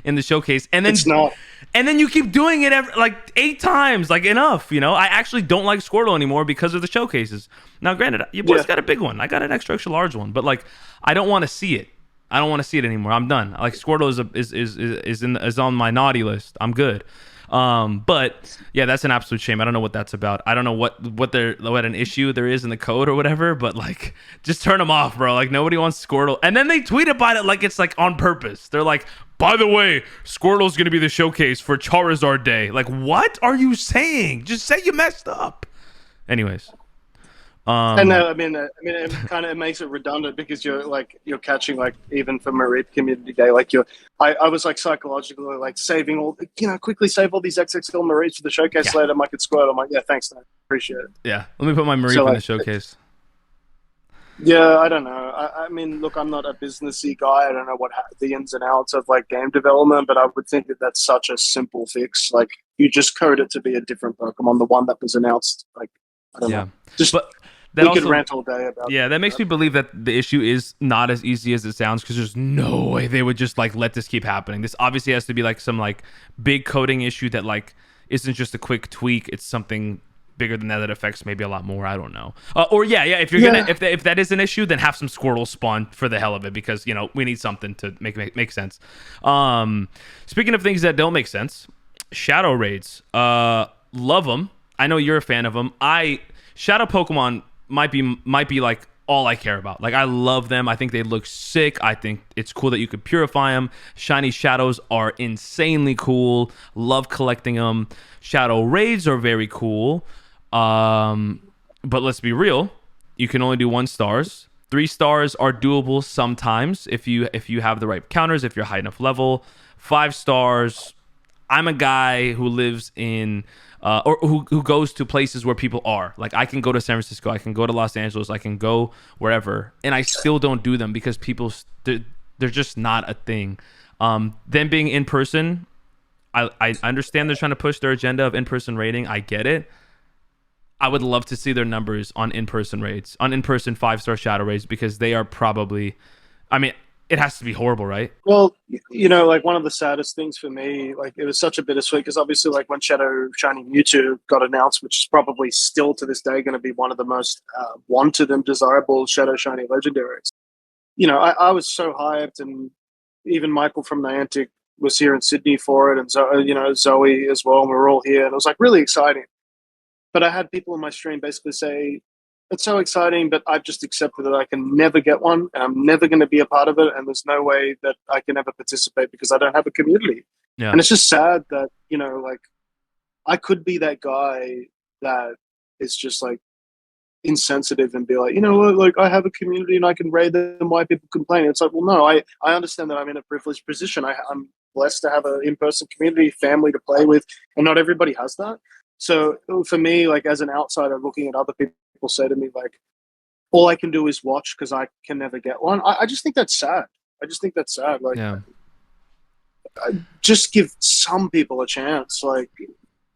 in the showcase, it's not. and then you keep doing it like 8 times, like enough. You know, I actually don't like Squirtle anymore because of the showcases. Now, granted, your boy's Yeah, got a big one. I got an extra large one, but like I don't want to see it. I don't want to see it anymore. I'm done. Like Squirtle is on my naughty list. I'm good. But yeah, that's an absolute shame. I don't know what that's about. I don't know what an issue there is in the code or whatever. But like, just turn them off, bro. Like nobody wants Squirtle. And then they tweet about it like it's like on purpose. They're like, by the way, Squirtle's gonna be the showcase for Charizard Day. Like, what are you saying? Just say you messed up. Anyways, and um, it kind of makes it redundant because you're catching like even for Mareep Community Day, like I was like psychologically like saving all quickly save all these XXL Mareeps for the showcase yeah, later. Mike could squirt. I'm like, yeah, thanks, man, appreciate it. yeah. Let me put my So Mareep in the like, showcase. yeah, I don't know. I mean, look, I'm not a businessy guy. I don't know the ins and outs of like game development, but I would think that that's such a simple fix. Like, you just code it to be a different Pokemon, the one that was announced. Like, I don't know. Yeah, Just but that we could also, rant all day about. yeah, that makes me believe that the issue is not as easy as it sounds because there's no way they would just like let this keep happening. This obviously has to be like some like big coding issue that like isn't just a quick tweak. It's something bigger than that that affects maybe a lot more. I don't know. Or yeah, yeah. If you're Yeah. gonna if that is an issue, then have some Squirtle spawn for the hell of it because you know we need something to make sense. Speaking of things that don't make sense, Shadow raids. Love them. I know you're a fan of them. Shadow Pokemon might be like all I care about. Like I love them. I think they look sick. I think it's cool that you could purify them. Shiny shadows are insanely cool. Love collecting them. Shadow raids are very cool. But let's be real. You can only do 1 stars. 3 stars are doable sometimes if you have the right counters, if you're high enough level. 5 stars. I'm a guy who lives in or who goes to places where people are. Like I can go to San Francisco, I can go to Los Angeles, I can go wherever, and I still don't do them because they're just not a thing. Them being in person, I understand they're trying to push their agenda of in-person rating. I get it. I would love to see their numbers on in-person raids, on in-person 5-star shadow raids because they are probably, I mean, it has to be horrible, right? Well, like one of the saddest things for me, like it was such a bittersweet because obviously, like when Shadow Shiny Mewtwo got announced, which is probably still to this day going to be one of the most wanted and desirable Shadow Shiny legendaries. I was so hyped, and even Michael from Niantic was here in Sydney for it, and Zoe as well. And we were all here, and it was like really exciting. But I had people in my stream basically say, it's so exciting, but I've just accepted that I can never get one and I'm never going to be a part of it. And there's no way that I can ever participate because I don't have a community. Yeah. And it's just sad that, like I could be that guy that is just like insensitive and be like, you know what, like I have a community and I can raid them. Why people complain? It's like, well, no, I understand that I'm in a privileged position. I'm blessed to have an in-person community, family to play with, and not everybody has that. So for me, like as an outsider looking at other people say to me like, all I can do is watch because I can never get one. I just think that's sad. I just think that's sad. Like, Yeah. just give some people a chance. Like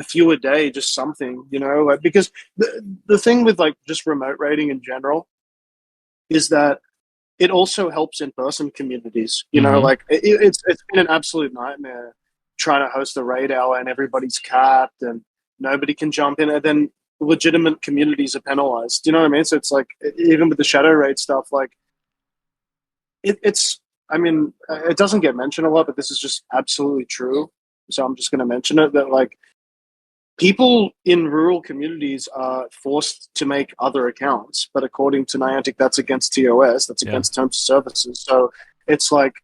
a few a day, just something, you know. Like because the thing with like just remote raiding in general is that it also helps in person communities. You know, Mm-hmm. like it's been an absolute nightmare trying to host a raid hour and everybody's capped and nobody can jump in, and then legitimate communities are penalized. You know what I mean? So it's like even with the shadow raid stuff, like it's. I mean, it doesn't get mentioned a lot, but this is just absolutely true. So I'm just going to mention it that like people in rural communities are forced to make other accounts, but according to Niantic, that's against TOS, that's Yeah. against terms of services. So it's like,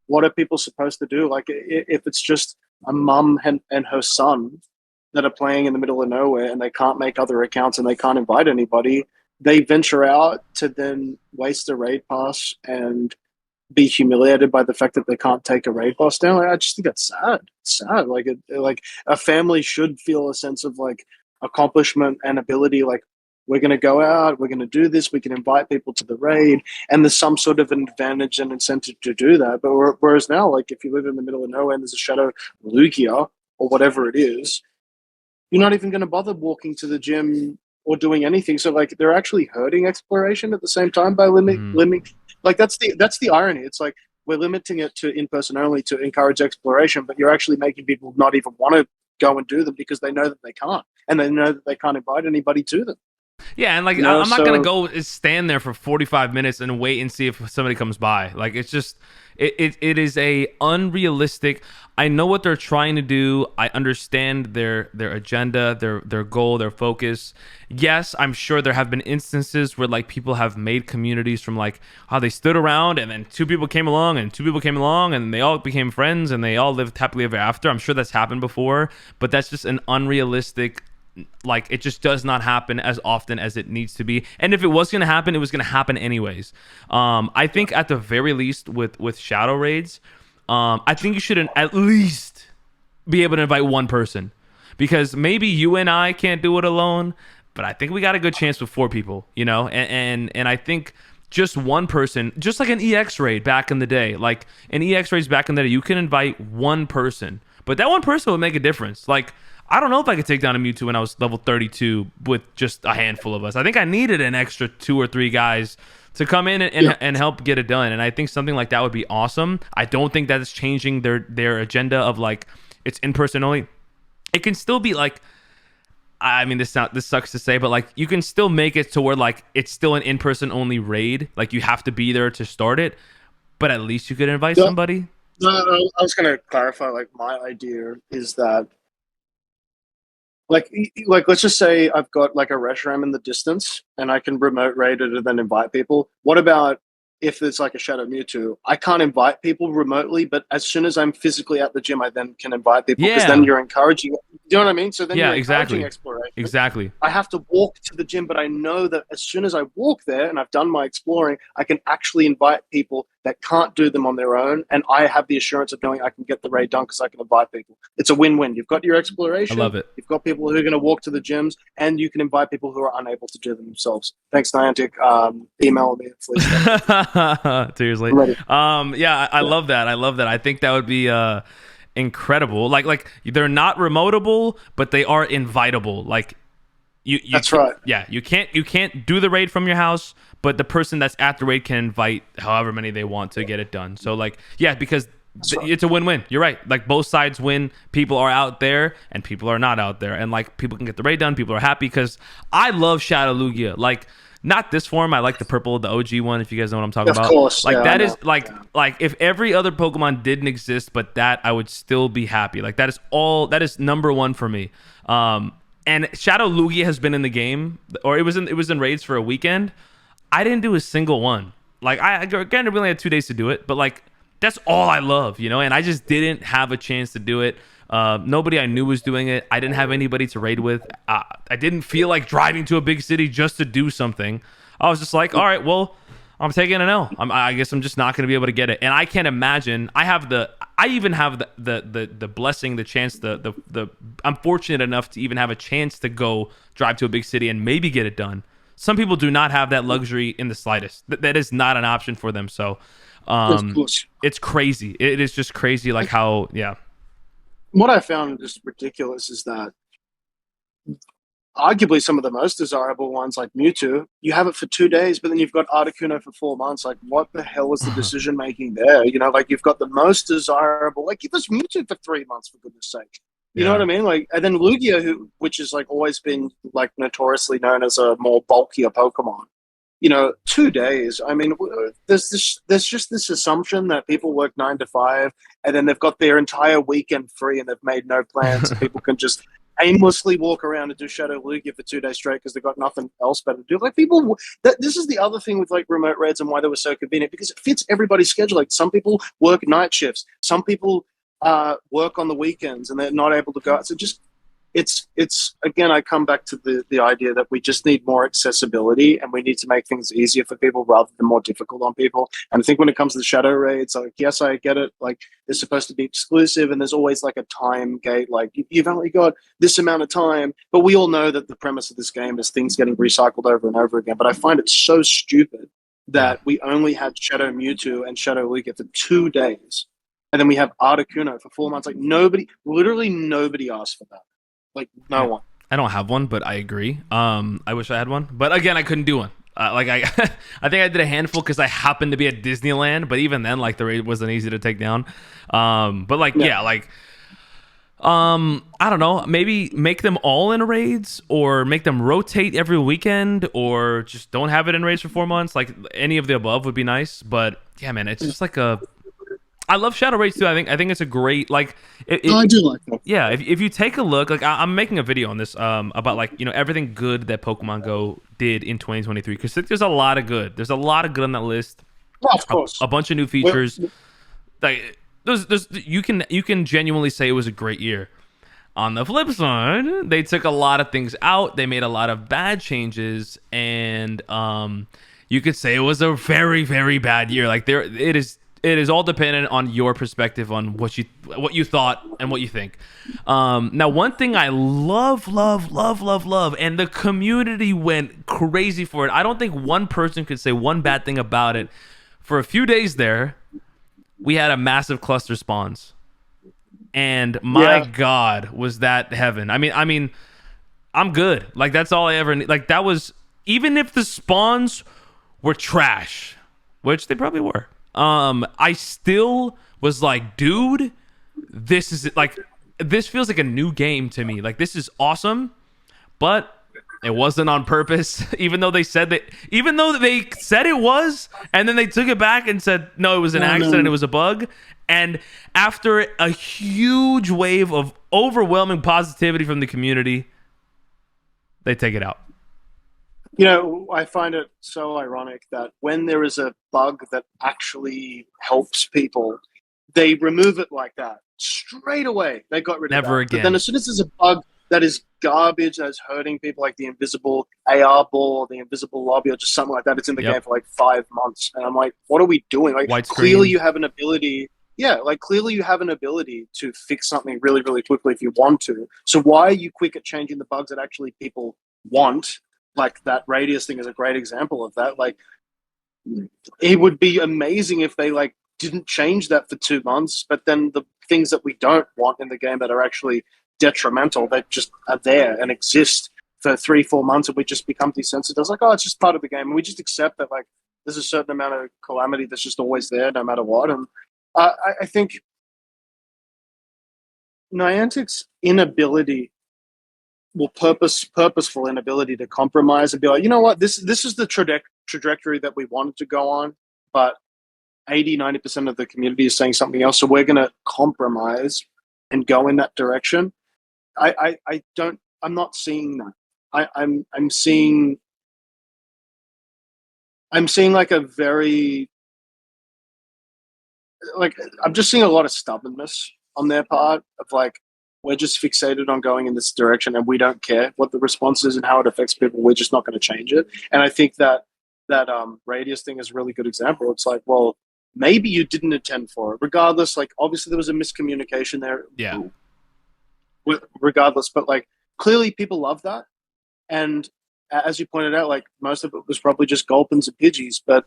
what are people supposed to do? Like, if it's just a mum and her son that are playing in the middle of nowhere and they can't make other accounts and they can't invite anybody, they venture out to then waste a raid pass and be humiliated by the fact that they can't take a raid boss down. Like, I just think that's sad. It's sad. Like a family should feel a sense of like accomplishment and ability. Like we're going to go out, we're going to do this, we can invite people to the raid, and there's some sort of an advantage and incentive to do that. But whereas now, like if you live in the middle of nowhere and there's a shadow Lugia or whatever it is, you're not even going to bother walking to the gym or doing anything. So like they're actually hurting exploration at the same time by Mm-hmm. limiting. Like that's the irony. It's like we're limiting it to in person only to encourage exploration, but you're actually making people not even want to go and do them because they know that they can't, and they know that they can't invite anybody to them. Yeah, and like You know, I'm not gonna so go stand there for 45 minutes and wait and see if somebody comes by. Like it's just it is a unrealistic. I know what they're trying to do. I understand their agenda, their goal, their focus. Yes, I'm sure there have been instances where like people have made communities from like how they stood around and then two people came along and two people came along and they all became friends and they all lived happily ever after. I'm sure that's happened before, but that's just an unrealistic, like it just does not happen as often as it needs to be. And if it was going to happen, it was going to happen anyways. I think at the very least with shadow raids, I think you should at least be able to invite one person, because maybe you and I can't do it alone, but I think we got a good chance with four people, you know. And I think just one person, just like an EX raid back in the day, like an EX raids back in the day, you can invite one person, but that one person would make a difference. Like I don't know if I could take down a Mewtwo when I was level 32 with just a handful of us. I think I needed an extra two or three guys to come in yeah, and help get it done. And I think something like that would be awesome. I don't think that is changing their agenda of like it's in person only. It can still be like, I mean, this sucks to say, but like you can still make it to where like it's still an in person only raid. Like you have to be there to start it, but at least you could invite yeah. somebody. No, I was going to clarify. Like my idea is that like let's just say I've got like a Reshiram in the distance and I can remote raid it and then invite people. What about if it's like a Shadow Mewtwo? I can't invite people remotely, but as soon as I'm physically at the gym, I then can invite people because then Yeah, you're encouraging. You know what I mean? So then yeah, you're encouraging exactly, exploration. exactly. I have to walk to the gym, but I know that as soon as I walk there and I've done my exploring, I can actually invite people that can't do them on their own. And I have the assurance of knowing I can get the raid done because I can invite people. It's a win win. You've got your I exploration, love it. you've got people who are going to walk to the gyms, and you can invite people who are unable to do them themselves. Thanks, Niantic. Email me at Seriously. I'm ready. Yeah, I Yeah, love that. I love that. I think that would be incredible. Like they're not remotable, but they are invitable. Like you that's right. yeah, you can't do the raid from your house, but the person that's at the raid can invite however many they want to get it done. So like yeah, because That's right. it's a win-win. You're right. Like both sides win. People are out there and people are not out there, and like people can get the raid done. People are happy because I love Shadow Lugia. Like not this form. I like the purple, the OG one. If you guys know what I'm talking Of about. course. Like Yeah, I that is know. like Yeah. like if every other Pokemon didn't exist, but that I would still be happy. Like that is all. That is number one for me. And Shadow Lugia has been in the game, or it was in raids for a weekend. I didn't do a single one. Like I granted we only had 2 days to do it, but like that's all I love, you know. And I just didn't have a chance to do it Nobody I knew was doing it. I didn't have anybody to raid with. I didn't feel like driving to a big city just to do something. I was just like, all right, well, I'm taking an L. I guess I'm just not going to be able to get it. And I can't imagine. I even have the blessing, the chance, the. I'm fortunate enough to even have a chance to go drive to a big city and maybe get it done. Some people do not have that luxury in the slightest. That is not an option for them. So, Of course. it's crazy. It is just crazy, like how, yeah. What I found just ridiculous is that arguably some of the most desirable ones, like Mewtwo, you have it for 2 days, but then you've got Articuno for 4 months. Like, what the hell was the decision making there? You know, like you've got the most desirable. Like, give us Mewtwo for 3 months, for goodness sake. You know what Yeah. I mean? Like, and then Lugia, which is like always been like notoriously known as a more bulkier Pokemon. You know, 2 days. I mean, there's just this assumption that people work 9 to 5, and then they've got their entire weekend free, and they've made no plans, and people can just aimlessly walk around and do Shadow Lugia for 2 days straight because they've got nothing else better to do. Like people, this is the other thing with like remote raids and why they were so convenient, because it fits everybody's schedule. Like some people work night shifts, some people work on the weekends, and they're not able to go out. So just it's again, I come back to the idea that we just need more accessibility, and we need to make things easier for people rather than more difficult on people. And I think when it comes to the shadow raids, like, yes, I get it, like they're supposed to be exclusive, and there's always like a time gate, like you've only got this amount of time. But we all know that the premise of this game is things getting recycled over and over again. But I find it so stupid Yeah. that we only had Shadow Mewtwo and Shadow Lugia for 2 days, and then we have Articuno for 4 months. Like nobody, literally nobody asked for that. Like no Yeah. one. I don't have one, but I agree. I wish I had one, but again, I couldn't do one. Like I, I think I did a handful because I happened to be at Disneyland, but even then, like the raid wasn't easy to take down. But like, Yeah. yeah, like, I don't know, maybe make them all in raids, or make them rotate every weekend, or just don't have it in raids for 4 months. Like any of the above would be nice. But yeah, man, it's just like a. I love Shadow Raids too. I think it's a great like. No, I do like that. Yeah, if you take a look, like I'm making a video on this about like, you know, everything good that Pokemon Go did in 2023, because there's a lot of good. There's a lot of good on that list. Well, of course. A bunch of new Well, features. Like there's you can genuinely say it was a great year. On the flip side, they took a lot of things out. They made a lot of bad changes, and you could say it was a very, very bad year. Like it is all dependent on your perspective on what you thought and what you think. Now, one thing I love, and the community went crazy for it. I don't think one person could say one bad thing about it. For a few days there, we had a massive cluster spawns, and my Yeah. God, was that heaven? I mean, I'm good. Like that's all I ever need. Like that was, even if the spawns were trash, which they probably were. I still was like, dude, this is like, this feels like a new game to me. Like this is awesome, but it wasn't on purpose. Even though they said it was, and then they took it back and said no, it was an accident, no. it was a bug. And after a huge wave of overwhelming positivity from the community, they take it out. You know, I find it so ironic that when there is a bug that actually helps people, they remove it like that straight away. They got rid of Never that. But then again. as soon as there's a bug that is garbage, that is hurting people, like the invisible AR ball or the invisible lobby or just something like that, it's in the Yep. game for like 5 months. And I'm like, what are we doing? Like, White clearly screen. you have an ability. Yeah, like clearly you have an ability to fix something really, really quickly if you want to. So why are you quick at changing the bugs that actually people want? Like that radius thing is a great example of that. Like it would be amazing if they like didn't change that for 2 months, but then the things that we don't want in the game that are actually detrimental, that just are there and exist for 3-4 months, and we just become desensitized. Like, oh, it's just part of the game, and we just accept that like there's a certain amount of calamity that's just always there, no matter what. And I think Niantic's inability, well, purposeful inability to compromise and be like, you know what, this is the trajectory that we wanted to go on, but 80-90% of the community is saying something else, so we're going to compromise and go in that direction. I'm not seeing that. I'm seeing like a very, like, I'm just seeing a lot of stubbornness on their part of like, we're just fixated on going in this direction, and we don't care what the response is and how it affects people. We're just not going to change it. And I think that radius thing is a really good example. It's like, well, maybe you didn't intend for it. Regardless, like obviously there was a miscommunication there. Yeah. Regardless, but like clearly people love that, and as you pointed out, like most of it was probably just gulpins and pidgeys, but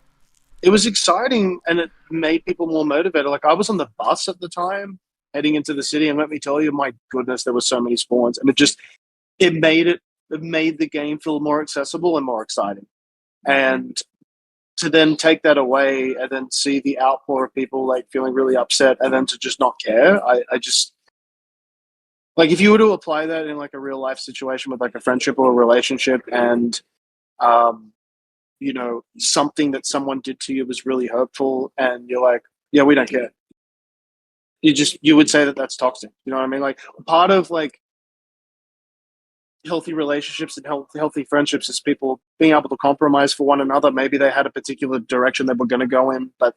it was exciting and it made people more motivated. Like I was on the bus at the time heading into the city, and let me tell you, my goodness, there were so many spawns, and it made the game feel more accessible and more exciting. And to then take that away and then see the outpour of people like feeling really upset and then to just not care, I just like if you were to apply that in like a real life situation with like a friendship or a relationship, and um something that someone did to you was really hurtful, and you're like, yeah, we don't care, you would say that that's toxic. You know what I mean? Like part of like healthy relationships and healthy friendships is people being able to compromise for one another. Maybe they had a particular direction they were going to go in, but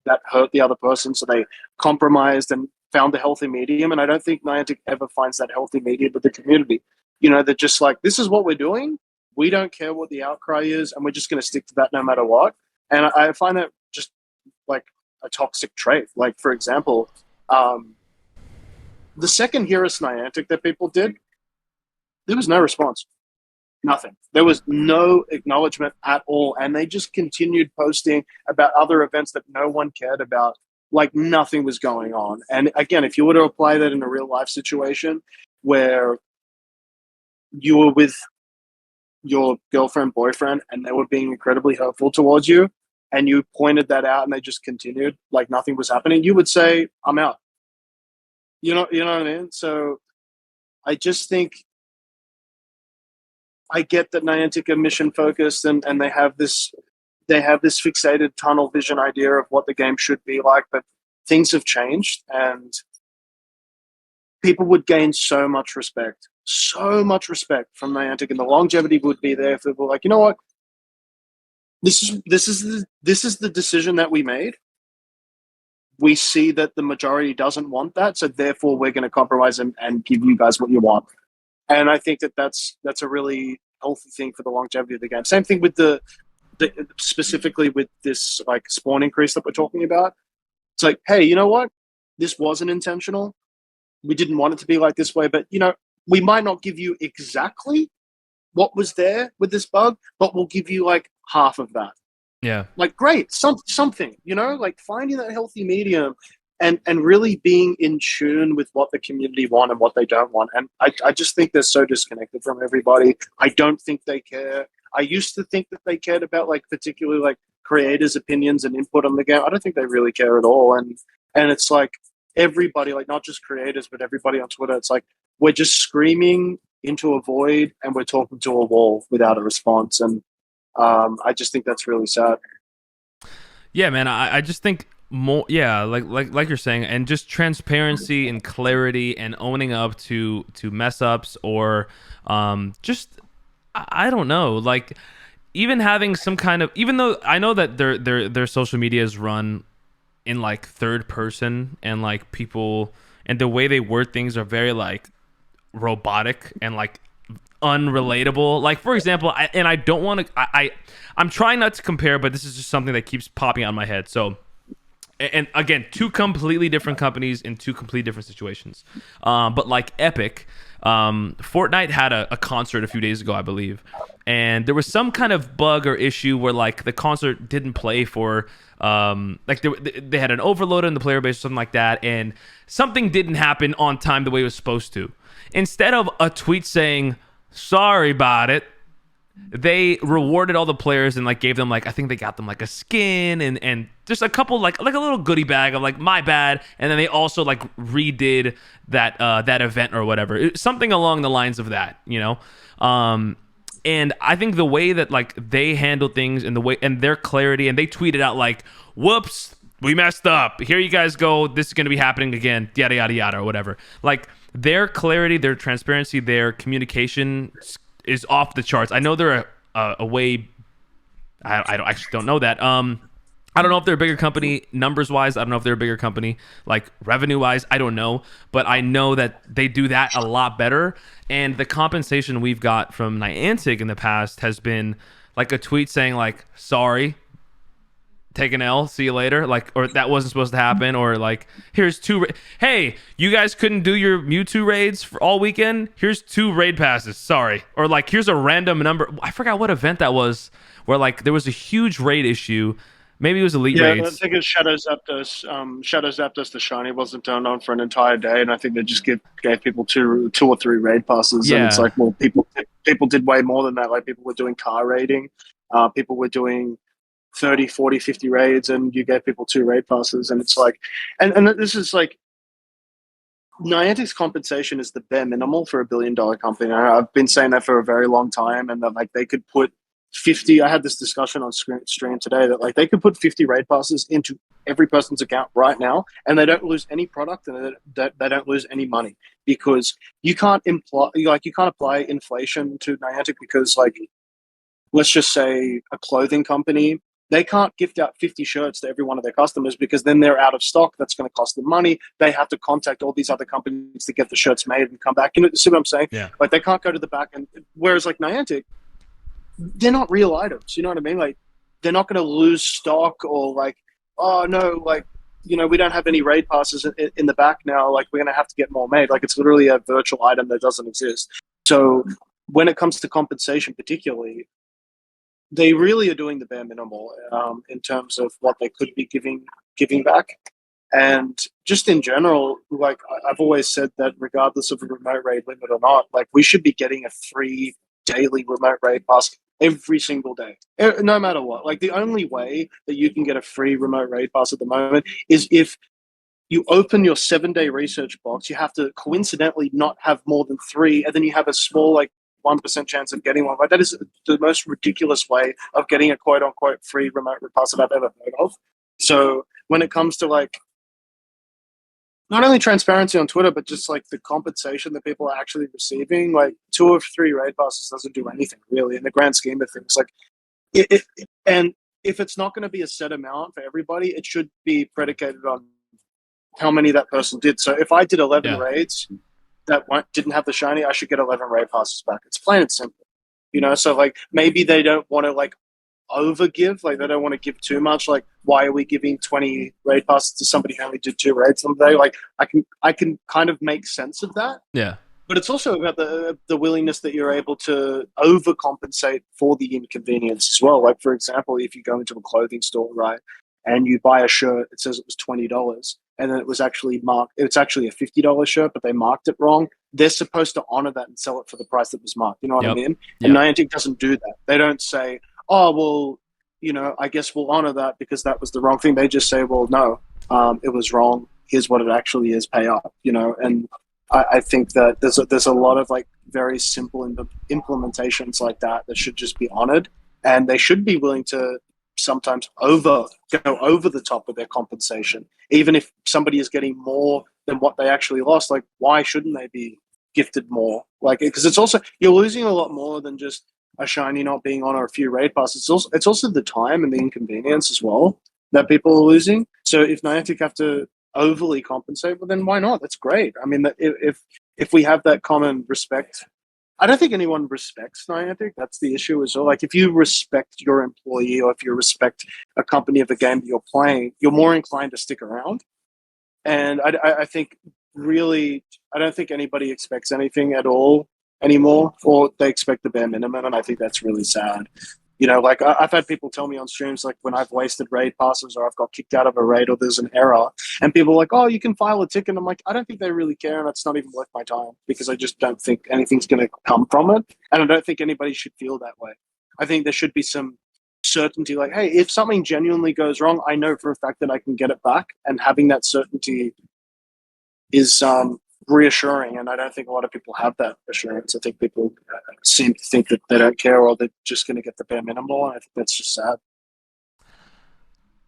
that hurt the other person, so they compromised and found a healthy medium. And I don't think Niantic ever finds that healthy medium with the community. They're just like, this is what we're doing. We don't care what the outcry is, and we're just going to stick to that no matter what. And I find that just like a toxic trait. Like, for example, the second Heroes Niantic that people did, there was no response. Nothing. There was no acknowledgement at all. And they just continued posting about other events that no one cared about, like nothing was going on. And again, if you were to apply that in a real life situation where you were with your girlfriend, boyfriend, and they were being incredibly hurtful towards you, and you pointed that out and they just continued like nothing was happening, you would say, I'm out. You know what I mean? So I just think I get that Niantic are mission focused, and they have this fixated tunnel vision idea of what the game should be like, but things have changed, and people would gain so much respect from Niantic, and the longevity would be there if they were like, you know what, this is the decision that we made. We see that the majority doesn't want that, so therefore we're going to compromise and give you guys what you want. And I think that that's a really healthy thing for the longevity of the game. Same thing with the specifically with this like spawn increase that we're talking about. It's like, hey, you know what? This wasn't intentional. We didn't want it to be like this way, but we might not give you exactly what was there with this bug, but we'll give you like half of that. Yeah. Like, great, something, like finding that healthy medium and really being in tune with what the community want and what they don't want. And I just think they're so disconnected from everybody. I don't think they care. I used to think that they cared about like particularly like creators' opinions and input on the game. I don't think they really care at all. And it's like everybody, like not just creators, but everybody on Twitter, it's like we're just screaming into a void and we're talking to a wall without a response. And I just think that's really sad. Yeah, man. I just think more. Yeah, like you're saying, and just transparency and clarity and owning up to mess ups or just I don't know, like even having some kind of, even though I know that their social media is run in like third person and like people and the way they word things are very like robotic and like unrelatable. Like for example, I don't want to. I'm trying not to compare, but this is just something that keeps popping out in my head. So, and again, two completely different companies in two completely different situations. But like Epic, Fortnite had a concert a few days ago, I believe, and there was some kind of bug or issue where like the concert didn't play for like they had an overload in the player base or something like that, and something didn't happen on time the way it was supposed to. Instead of a tweet saying sorry about it, they rewarded all the players and like gave them like, I think they got them like a skin and just a couple like a little goodie bag of like my bad, and then they also like redid that event or whatever, something along the lines of that, and I think the way that like they handle things and the way and their clarity, and they tweeted out like, whoops, we messed up, here you guys go, this is going to be happening again, yada yada yada or whatever. Like their clarity, their transparency, their communication is off the charts. I know they're a way. I actually don't know that. I don't know if they're a bigger company numbers wise. I don't know if they're a bigger company like revenue wise. I don't know, but I know that they do that a lot better. And the compensation we've got from Niantic in the past has been like a tweet saying like, "Sorry, take an L, see you later," like, or that wasn't supposed to happen, or like, here's two. Hey, you guys couldn't do your Mewtwo raids for all weekend. Here's 2 raid passes. Sorry, or like, here's a random number. I forgot what event that was, where like there was a huge raid issue. Maybe it was Elite Yeah, I Raids. think it's Shadow Zapdos. Shadow Zapdos, the shiny wasn't turned on for an entire day, and I think they just gave people two or three raid passes, and it's Yeah, like, well, people did way more than that. Like people were doing car raiding, people were doing 30, 40, 50 raids, and you gave people 2 raid passes, and it's like, and this is like Niantic's compensation is the bare minimal for $1 billion company. I've been saying that for a very long time, and that like they could put 50. I had this discussion on stream today that like they could put 50 raid passes into every person's account right now, and they don't lose any product, and they don't lose any money because you can't apply inflation to Niantic because like let's just say a clothing company, they can't gift out 50 shirts to every one of their customers because then they're out of stock. That's going to cost them money. They have to contact all these other companies to get the shirts made and come back. You know, see what I'm saying? yeah, Like they can't go to the back end. Whereas like Niantic, they're not real items. You know what I mean? Like they're not going to lose stock or like, oh no, like, you know, we don't have any raid passes in the back now. Like we're going to have to get more made. Like it's literally a virtual item that doesn't exist. So when it comes to compensation, particularly, they really are doing the bare minimal in terms of what they could be giving back. And just in general, like I've always said that regardless of a remote raid limit or not, like we should be getting a free daily remote raid pass every single day, no matter what. Like the only way that you can get a free remote raid pass at the moment is if you open your 7-day research box, you have to coincidentally not have more than 3, and then you have a small like 1% chance of getting one. Like that is the most ridiculous way of getting a quote unquote free remote pass that I've ever heard of. So when it comes to like not only transparency on Twitter, but just like the compensation that people are actually receiving, like 2 or 3 raid passes doesn't do anything really in the grand scheme of things. Like and if it's not going to be a set amount for everybody, it should be predicated on how many that person did. So if I did 11 yeah, raids that didn't have the shiny, I should get 11 raid passes back. It's plain and simple, you know. So like maybe they don't want to like overgive, like they don't want to give too much. Like why are we giving 20 raid passes to somebody who only did 2 raids someday? Like I can kind of make sense of that. yeah, But it's also about the willingness that you're able to overcompensate for the inconvenience as well. Like for example, if you go into a clothing store, right, and you buy a shirt, it says it was $20, and then it was actually marked. It's actually a $50 shirt, but they marked it wrong. They're supposed to honor that and sell it for the price that was marked. You know what I yep, mean? And yep, Niantic doesn't do that. They don't say, "Oh, well, you know, I guess we'll honor that because that was the wrong thing." They just say, "Well, no, it was wrong. Here's what it actually is. Pay up." You know, and I think that there's a lot of like very simple implementations like that should just be honored, and they should be willing to sometimes go over the top with their compensation, even if somebody is getting more than what they actually lost. Like, why shouldn't they be gifted more? Like, because it's also you're losing a lot more than just a shiny not being on or a few raid passes. It's also the time and the inconvenience as well that people are losing. So if Niantic have to overly compensate, well then why not? That's great. I mean, if we have that common respect, I don't think anyone respects Niantic. That's the issue as well. Like if you respect your employee or if you respect a company of the game that you're playing, you're more inclined to stick around. And I think really, I don't think anybody expects anything at all anymore, or they expect the bare minimum, and I think that's really sad. You know, like I've had people tell me on streams, like when I've wasted raid passes or I've got kicked out of a raid or there's an error, and people are like, "Oh, you can file a ticket." I'm like, I don't think they really care, and it's not even worth my time because I just don't think anything's going to come from it, and I don't think anybody should feel that way. I think there should be some certainty, like, hey, if something genuinely goes wrong, I know for a fact that I can get it back, and having that certainty is reassuring. And I don't think a lot of people have that assurance. I think people seem to think that they don't care or they're just going to get the bare minimal, and I think that's just sad.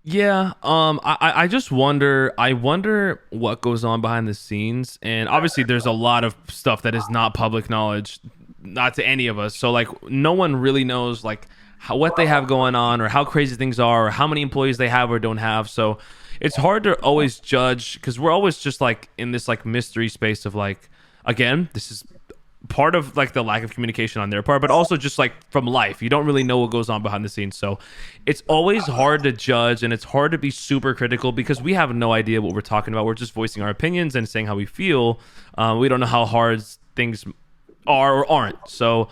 yeah. I just wonder. I wonder what goes on behind the scenes, and obviously, there's a lot of stuff that is not public knowledge, not to any of us. So like, no one really knows like what they have going on, or how crazy things are, or how many employees they have or don't have. So it's hard to always judge because we're always just like in this like mystery space of like, again, this is part of like the lack of communication on their part, but also just like from life, you don't really know what goes on behind the scenes. So it's always hard to judge, and it's hard to be super critical because we have no idea what we're talking about. We're just voicing our opinions and saying how we feel. We don't know how hard things are or aren't. So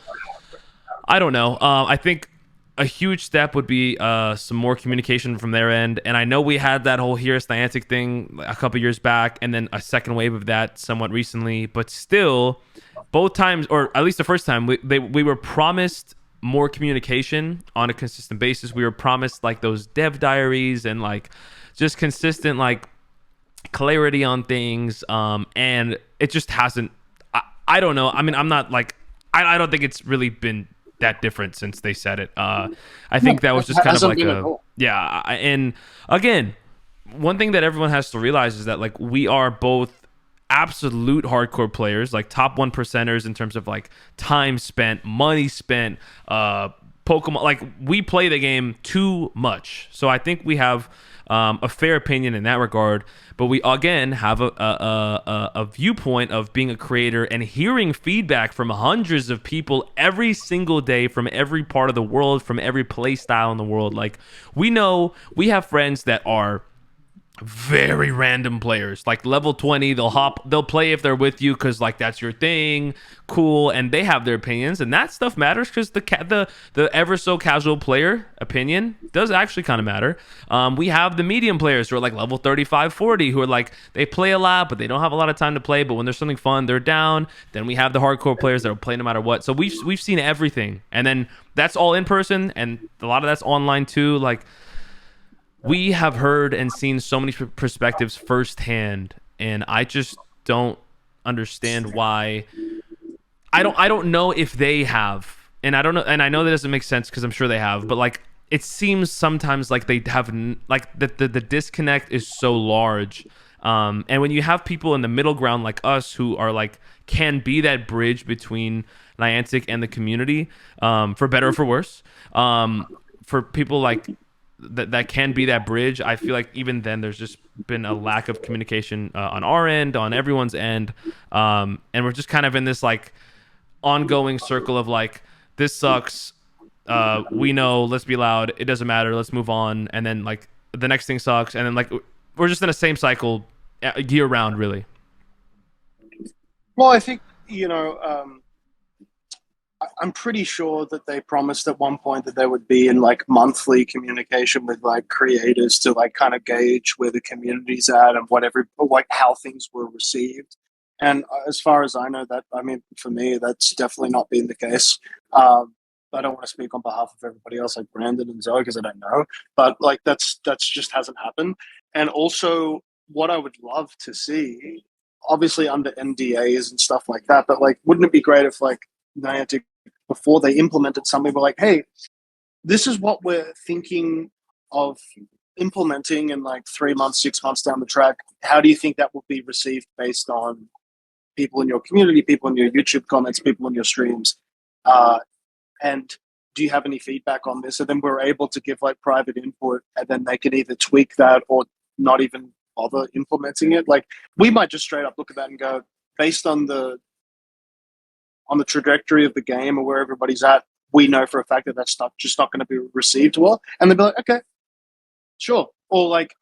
I don't know. I think a huge step would be some more communication from their end. And I know we had that whole Here's Niantic thing a couple years back, and then a second wave of that somewhat recently. But still, both times, or at least the first time, we were promised more communication on a consistent basis. We were promised like those dev diaries and like just consistent like clarity on things. And it just hasn't. I don't know. I mean, I'm not like I don't think it's really been that different since they said it. I think that was just kind of like yeah. And again, one thing that everyone has to realize is that like we are both absolute hardcore players, like top 1%ers in terms of like time spent, money spent, Pokemon. Like we play the game too much. So I think we have a fair opinion in that regard, but we again have a viewpoint of being a creator and hearing feedback from hundreds of people every single day from every part of the world, from every play style in the world. Like we know we have friends that are very random players, like level 20. They'll play if they're with you because like that's your thing, cool, and they have their opinions, and that stuff matters because the ever so casual player opinion does actually kind of matter. We have the medium players who are like level 35, 40, who are like they play a lot but they don't have a lot of time to play, but when there's something fun they're down. Then we have the hardcore players that will play no matter what. So we've seen everything, and then that's all in person, and a lot of that's online too. Like we have heard and seen so many perspectives firsthand, and I just don't understand why. I don't know if they have, and I don't know, and I know that doesn't make sense because I'm sure they have, but like it seems sometimes like they have like the disconnect is so large. And when you have people in the middle ground like us who are like can be that bridge between Niantic and the community, for better or for worse, for people like that can be that bridge. I feel like even then there's just been a lack of communication on our end, on everyone's end, and we're just kind of in this like ongoing circle of like this sucks. We know, let's be loud. It doesn't matter. Let's move on. And then like the next thing sucks, and then like we're just in the same cycle year round, really. Well, I think I'm pretty sure that they promised at one point that they would be in like monthly communication with like creators to like kind of gauge where the community's at and whatever, like how things were received. And as far as I know, that I mean, for me, that's definitely not been the case. I don't want to speak on behalf of everybody else, like Brandon and Zoe, because I don't know. But like that's just hasn't happened. And also, what I would love to see, obviously under NDAs and stuff like that, but like, wouldn't it be great if like Niantic, before they implemented something, were like, hey, this is what we're thinking of implementing in like 3 months, 6 months down the track. How do you think that will be received based on people in your community, people in your YouTube comments, people in your streams? And do you have any feedback on this? And then we're able to give like private input, and then they can either tweak that or not even bother implementing it. Like we might just straight up look at that and go, based on the trajectory of the game or where everybody's at, we know for a fact that that's just not going to be received well. And they'll be like, okay, sure. Or like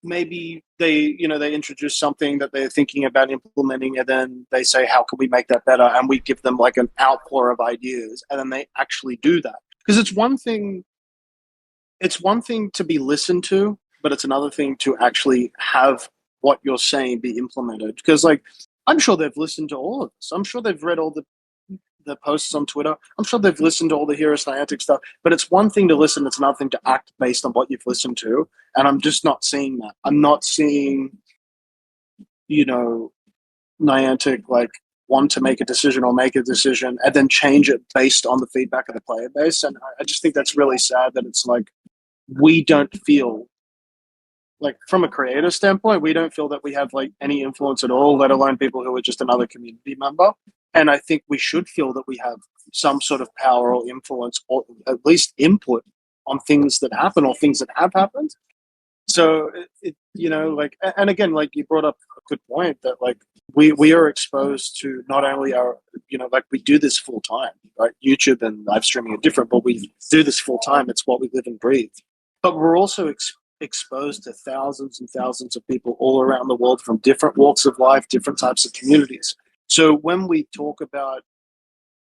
maybe they introduce something that they're thinking about implementing, and then they say, how can we make that better? And we give them like an outpour of ideas, and then they actually do that. Because it's one thing to be listened to, but it's another thing to actually have what you're saying be implemented. Because like, I'm sure they've listened to all of this. I'm sure they've read all the posts on Twitter. I'm sure they've listened to all the Heroes Niantic stuff. But it's one thing to listen, it's another thing to act based on what you've listened to. And I'm just not seeing that. I'm not seeing, Niantic like want to make a decision or make a decision and then change it based on the feedback of the player base. And I just think that's really sad that it's like we don't feel like, from a creator standpoint, we don't feel that we have like any influence at all, let alone people who are just another community member. And I think we should feel that we have some sort of power or influence, or at least input on things that happen or things that have happened. So like, and again, like you brought up a good point that like we are exposed to not only our, like we do this full time, right? YouTube and live streaming are different, but we do this full time. It's what we live and breathe. But we're also exposed to thousands and thousands of people all around the world from different walks of life, different types of communities. So when we talk about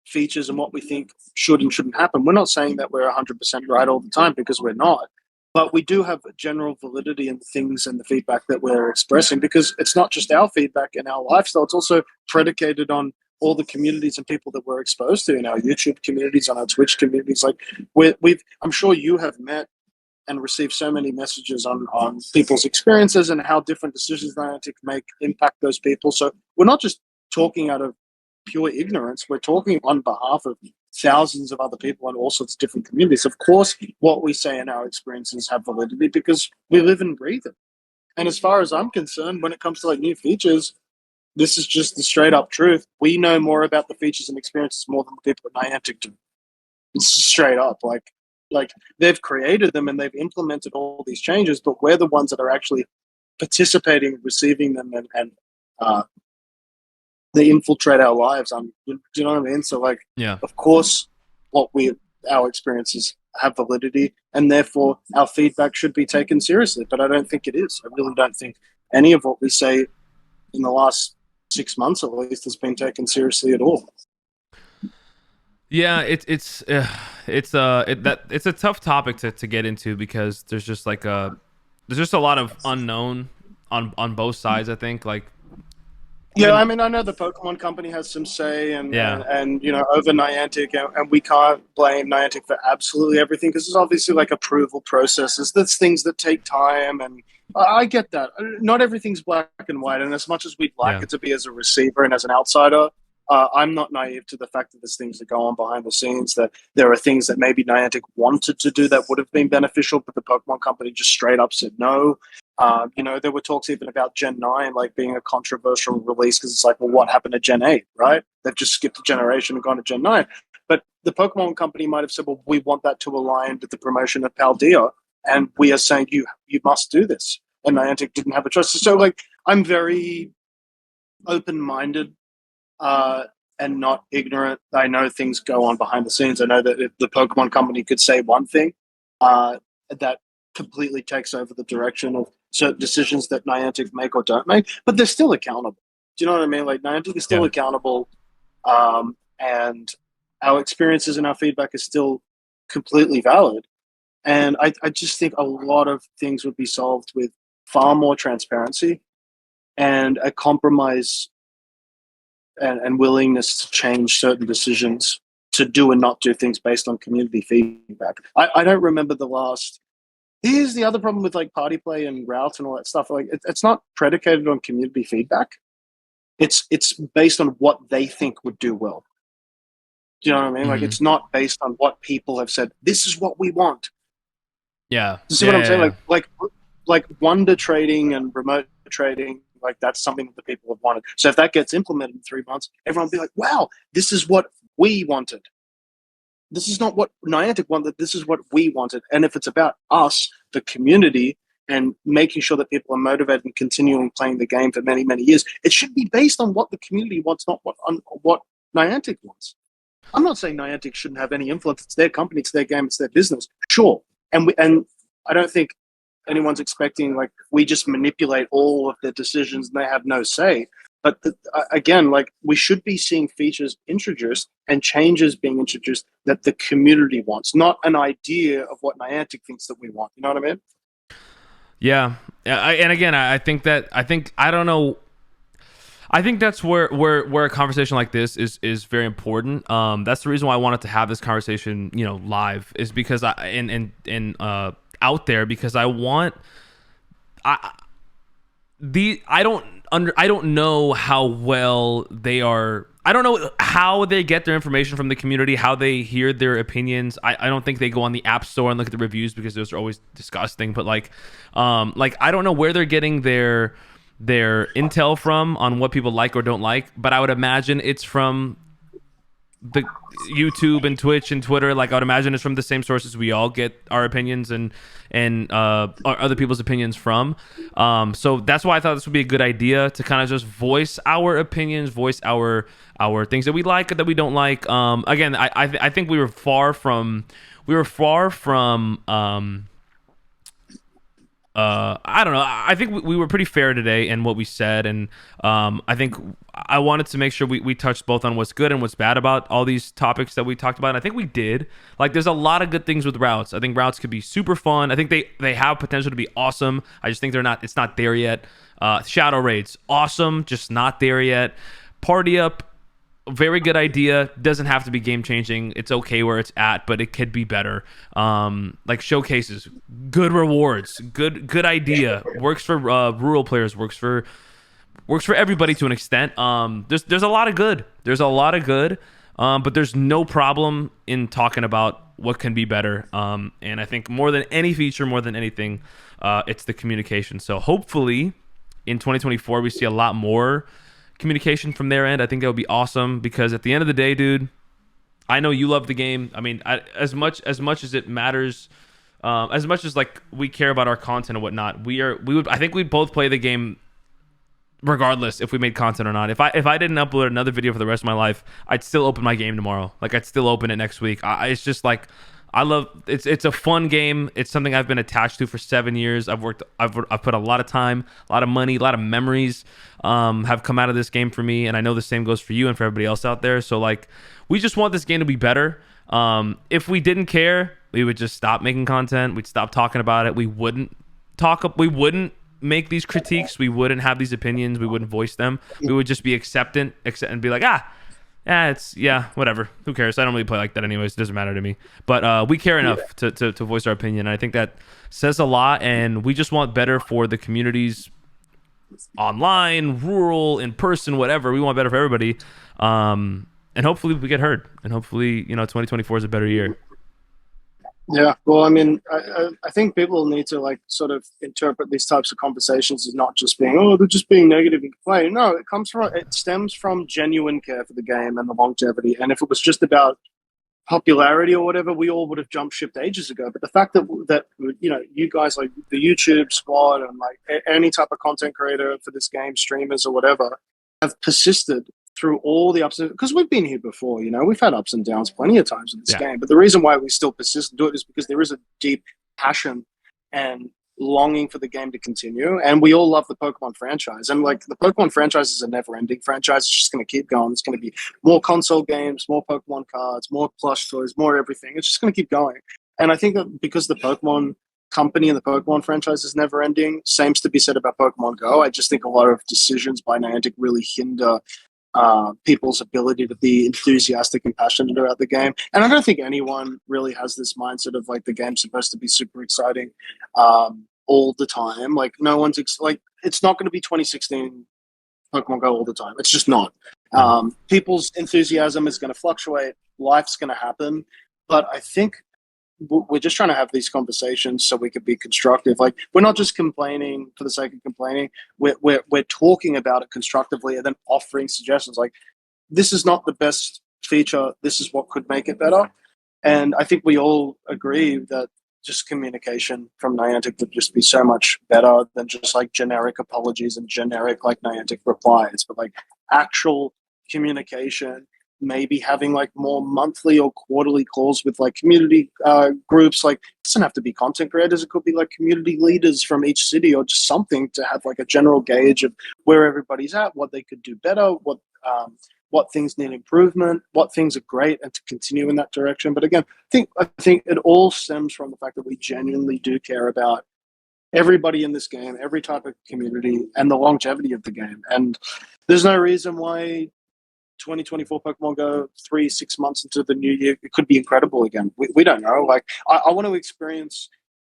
features and what we think should and shouldn't happen, we're not saying that we're 100% right all the time, because we're not. But we do have general validity in the things and the feedback that we're expressing, because it's not just our feedback and our lifestyle. It's also predicated on all the communities and people that we're exposed to in our YouTube communities, on our Twitch communities. Like I'm sure you have met and received so many messages on people's experiences and how different decisions Niantic make impact those people. So we're not just talking out of pure ignorance. We're talking on behalf of thousands of other people in all sorts of different communities. Of course, what we say in our experiences have validity because we live and breathe it. And as far as I'm concerned, when it comes to like new features, this is just the straight up truth. We know more about the features and experiences more than the people at Niantic do. It's just straight up. Like they've created them and they've implemented all these changes, but we're the ones that are actually participating, receiving them, and they infiltrate our lives. Do you know what I mean? So like, Yeah. of course, our experiences have validity, and therefore our feedback should be taken seriously. But I don't think it is. I really don't think any of what we say in the last 6 months, at least, has been taken seriously at all. Yeah, it's a tough topic to get into, because there's just a lot of unknown on both sides, I think. Like, yeah, I mean, I know the Pokemon Company has some say, and Yeah. and over Niantic, and we can't blame Niantic for absolutely everything, because there's obviously like approval processes. There's things that take time, and I get that. Not everything's black and white, and as much as we'd like Yeah. it to be as a receiver and as an outsider, I'm not naive to the fact that there's things that go on behind the scenes, that there are things that maybe Niantic wanted to do that would have been beneficial, but the Pokemon Company just straight up said no. There were talks even about Gen 9 like being a controversial release, because it's like, well, what happened to Gen 8, right? They've just skipped a generation and gone to Gen 9. But the Pokemon Company might have said, well, we want that to align with the promotion of Paldea, and we are saying you must do this. And Niantic didn't have a choice. So like, I'm very open-minded and not ignorant. I know things go on behind the scenes. I know that if the Pokemon Company could say one thing, that completely takes over the direction of certain decisions that Niantic make or don't make, but they're still accountable. Do you know what I mean? Like, Niantic is still accountable, and our experiences and our feedback is still completely valid. And I just think a lot of things would be solved with far more transparency and a compromise and willingness to change certain decisions, to do and not do things based on community feedback. I don't remember the last. Here's the other problem with like party play and routes and all that stuff. Like, it's not predicated on community feedback. It's based on what they think would do well. Do you know what I mean? Mm-hmm. Like, it's not based on what people have said. This is what we want. Yeah. You see what I'm saying? Like wonder trading and remote trading. Like, that's something that the people have wanted. So if that gets implemented in 3 months, everyone will be like, wow, this is what we wanted. This is not what Niantic wanted. This is what we wanted. And if it's about us, the community, and making sure that people are motivated and continuing playing the game for many, many years, it should be based on what the community wants, not what Niantic wants. I'm not saying Niantic shouldn't have any influence. It's their company, it's their game, it's their business. Sure. And I don't think anyone's expecting like we just manipulate all of their decisions and they have no say. But again, like, we should be seeing features introduced and changes being introduced that the community wants, not an idea of what Niantic thinks that we want. You know what I mean? Yeah. And again, I think I don't know. I think that's where a conversation like this is very important. That's the reason why I wanted to have this conversation, live, is because out there, because I don't know how well they are. I don't know how they get their information from the community, how they hear their opinions. I don't think they go on the App Store and look at the reviews, because those are always disgusting. But like I don't know where they're getting their intel from on what people like or don't like. But I would imagine it's from the YouTube and Twitch and Twitter, like I would imagine it's from the same sources we all get our opinions and other people's opinions from. So that's why I thought this would be a good idea to kind of just voice our opinions, voice our things that we like, that we don't like. Again, I think we were far from I don't know. I think we were pretty fair today in what we said, and I think I wanted to make sure we touched both on what's good and what's bad about all these topics that we talked about. And I think we did. Like, there's a lot of good things with routes. I think routes could be super fun. I think they have potential to be awesome. I just think they're not. It's not there yet. Shadow raids, awesome, just not there yet. Party up, very good idea. Doesn't have to be game changing. It's okay where it's at, but it could be better. Like showcases, good rewards, good idea. Works for rural players. Works for everybody to an extent. There's a lot of good. There's a lot of good. But there's no problem in talking about what can be better. And I think more than any feature, more than anything, it's the communication. So hopefully in 2024 we see a lot more communication from their end. I think that would be awesome, because at the end of the day, dude, I know you love the game. I mean, as much as it matters, as much as like we care about our content and whatnot, I think we'd both play the game regardless if we made content or not. If I didn't upload another video for the rest of my life, I'd still open my game tomorrow. Like, I'd still open it next week. It's just like, I love it's a fun game. It's something I've been attached to for 7 years. I've put a lot of time, a lot of money, a lot of memories have come out of this game for me, and I know the same goes for you and for everybody else out there. So like, we just want this game to be better. If we didn't care, we would just stop making content. We'd stop talking about it. We wouldn't make these critiques. We wouldn't have these opinions. We wouldn't voice them. We would just be acceptant and be like, whatever. Who cares? I don't really play like that anyways. It doesn't matter to me. But we care enough to voice our opinion. And I think that says a lot. And we just want better for the communities, online, rural, in person, whatever. We want better for everybody. And hopefully we get heard. And hopefully, 2024 is a better year. Yeah, well, I mean, I think people need to like sort of interpret these types of conversations as not just being, oh, they're just being negative and complaining. No, it stems from genuine care for the game and the longevity. And if it was just about popularity or whatever, we all would have jumped ship ages ago. But the fact that you guys, like the YouTube squad and like any type of content creator for this game, streamers or whatever, have persisted through all the ups and, because we've been here before, we've had ups and downs plenty of times in this game. But the reason why we still persist and do it is because there is a deep passion and longing for the game to continue. And we all love the Pokemon franchise. And like, the Pokemon franchise is a never-ending franchise. It's just going to keep going. It's going to be more console games, more Pokemon cards, more plush toys, more everything. It's just going to keep going. And I think that because the Pokemon company and the Pokemon franchise is never ending, same to be said about Pokemon Go. I just think a lot of decisions by Niantic really hinder people's ability to be enthusiastic and passionate about the game. And I don't think anyone really has this mindset of like the game's supposed to be super exciting all the time. Like, no one's like, it's not going to be 2016 Pokemon Go all the time. It's just not. People's enthusiasm is going to fluctuate. Life's going to happen. But I think we're just trying to have these conversations so we could be constructive. Like, we're not just complaining for the sake of complaining. We're talking about it constructively and then offering suggestions. Like, this is not the best feature. This is what could make it better. And I think we all agree that just communication from Niantic would just be so much better than just like generic apologies and generic like Niantic replies. But like actual communication, maybe having like more monthly or quarterly calls with like community groups. Like, it doesn't have to be content creators. It could be like community leaders from each city or just something to have like a general gauge of where everybody's at, what they could do better, what things need improvement, what things are great, and to continue in that direction. But again, I think it all stems from the fact that we genuinely do care about everybody in this game, every type of community, and the longevity of the game. And there's no reason why 2024 Pokemon Go 3-6 months into the new year, it could be incredible again. We don't know. Like, I want to experience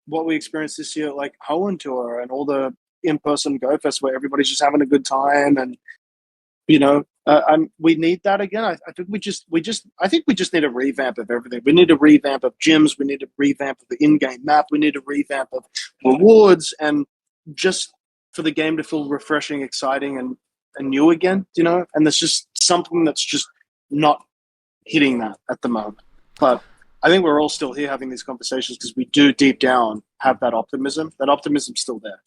what we experienced this year, like Hoenn Tour and all the in-person Go Fest where everybody's just having a good time. And and we need that again. I think we just need a revamp of everything. We need a revamp of gyms. We need a revamp of the in-game map. We need a revamp of rewards, and just for the game to feel refreshing, exciting, and new again, and there's just something that's just not hitting that at the moment. But I think we're all still here having these conversations because we do deep down have that optimism. That optimism's still there.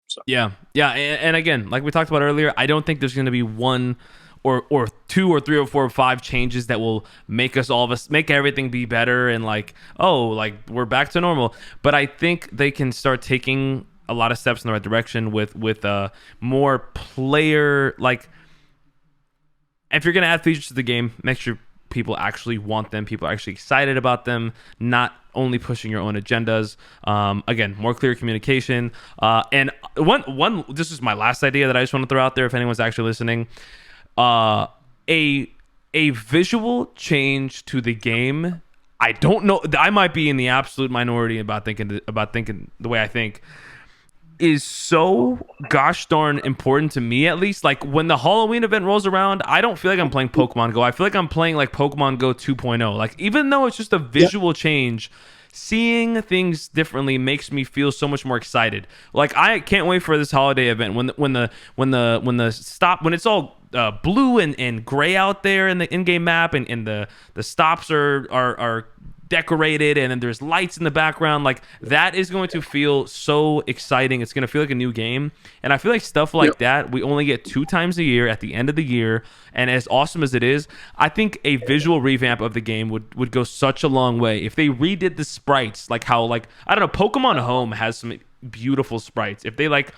So Yeah, yeah, and again, like we talked about earlier, I don't think there's going to be one or two or three or four or five changes that will make us all of us make everything be better and like, oh, like we're back to normal. But I think they can start taking a lot of steps in the right direction with more player, like if you're going to add features to the game, make sure people actually want them, people are actually excited about them, not only pushing your own agendas. Again, more clear communication. And one, this is my last idea that I just want to throw out there if anyone's actually listening. A visual change to the game. I don't know. I might be in the absolute minority about thinking the way I think. Is so gosh darn important to me, at least. Like when the Halloween event rolls around, I don't feel like I'm playing Pokemon Go. I feel like I'm playing like Pokemon Go 2.0. Like even though it's just a visual change, seeing things differently makes me feel so much more excited. Like I can't wait for this holiday event when it's all blue and gray out there in the in-game map and the stops are decorated and then there's lights in the background. Like that is going to feel so exciting. It's going to feel like a new game, and I feel like stuff like that we only get 2 times a year at the end of the year. And as awesome as it is, I think a visual revamp of the game would go such a long way if they redid the sprites, like how, like, I don't know, Pokemon Home has some beautiful sprites. If they like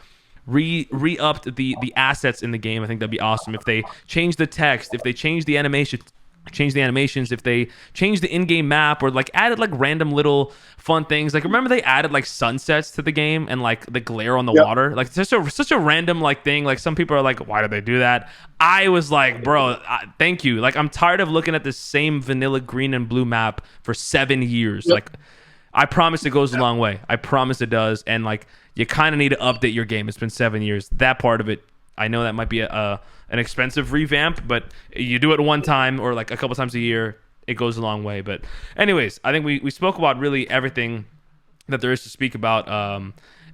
re-upped the assets in the game, I think that'd be awesome. If they change the text, if they change the animations, if they change the in-game map or like added like random little fun things. Like remember they added like sunsets to the game and like the glare on the water. Like such a random like thing. Like some people are like, why did they do that? I was like, bro, thank you. Like I'm tired of looking at the same vanilla green and blue map for 7 years. Like I promise it goes a long way. I promise it does. And like you kind of need to update your game. It's been 7 years. That part of it, I know that might be an expensive revamp, but you do it one time or like a couple times a year, it goes a long way. But anyways, I think we spoke about really everything that there is to speak about.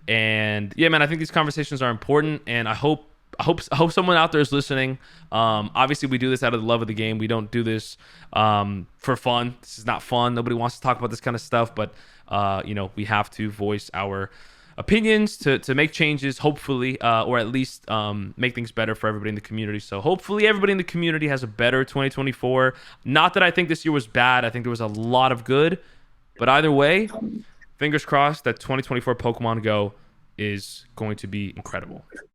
And yeah, man, I think these conversations are important, and I hope someone out there is listening. Obviously, we do this out of the love of the game. We don't do this for fun. This is not fun. Nobody wants to talk about this kind of stuff, but we have to voice our opinions to make changes, hopefully, or at least make things better for everybody in the community. So hopefully everybody in the community has a better 2024. Not that I think this year was bad. I think there was a lot of good, but either way, fingers crossed that 2024 Pokemon Go is going to be incredible.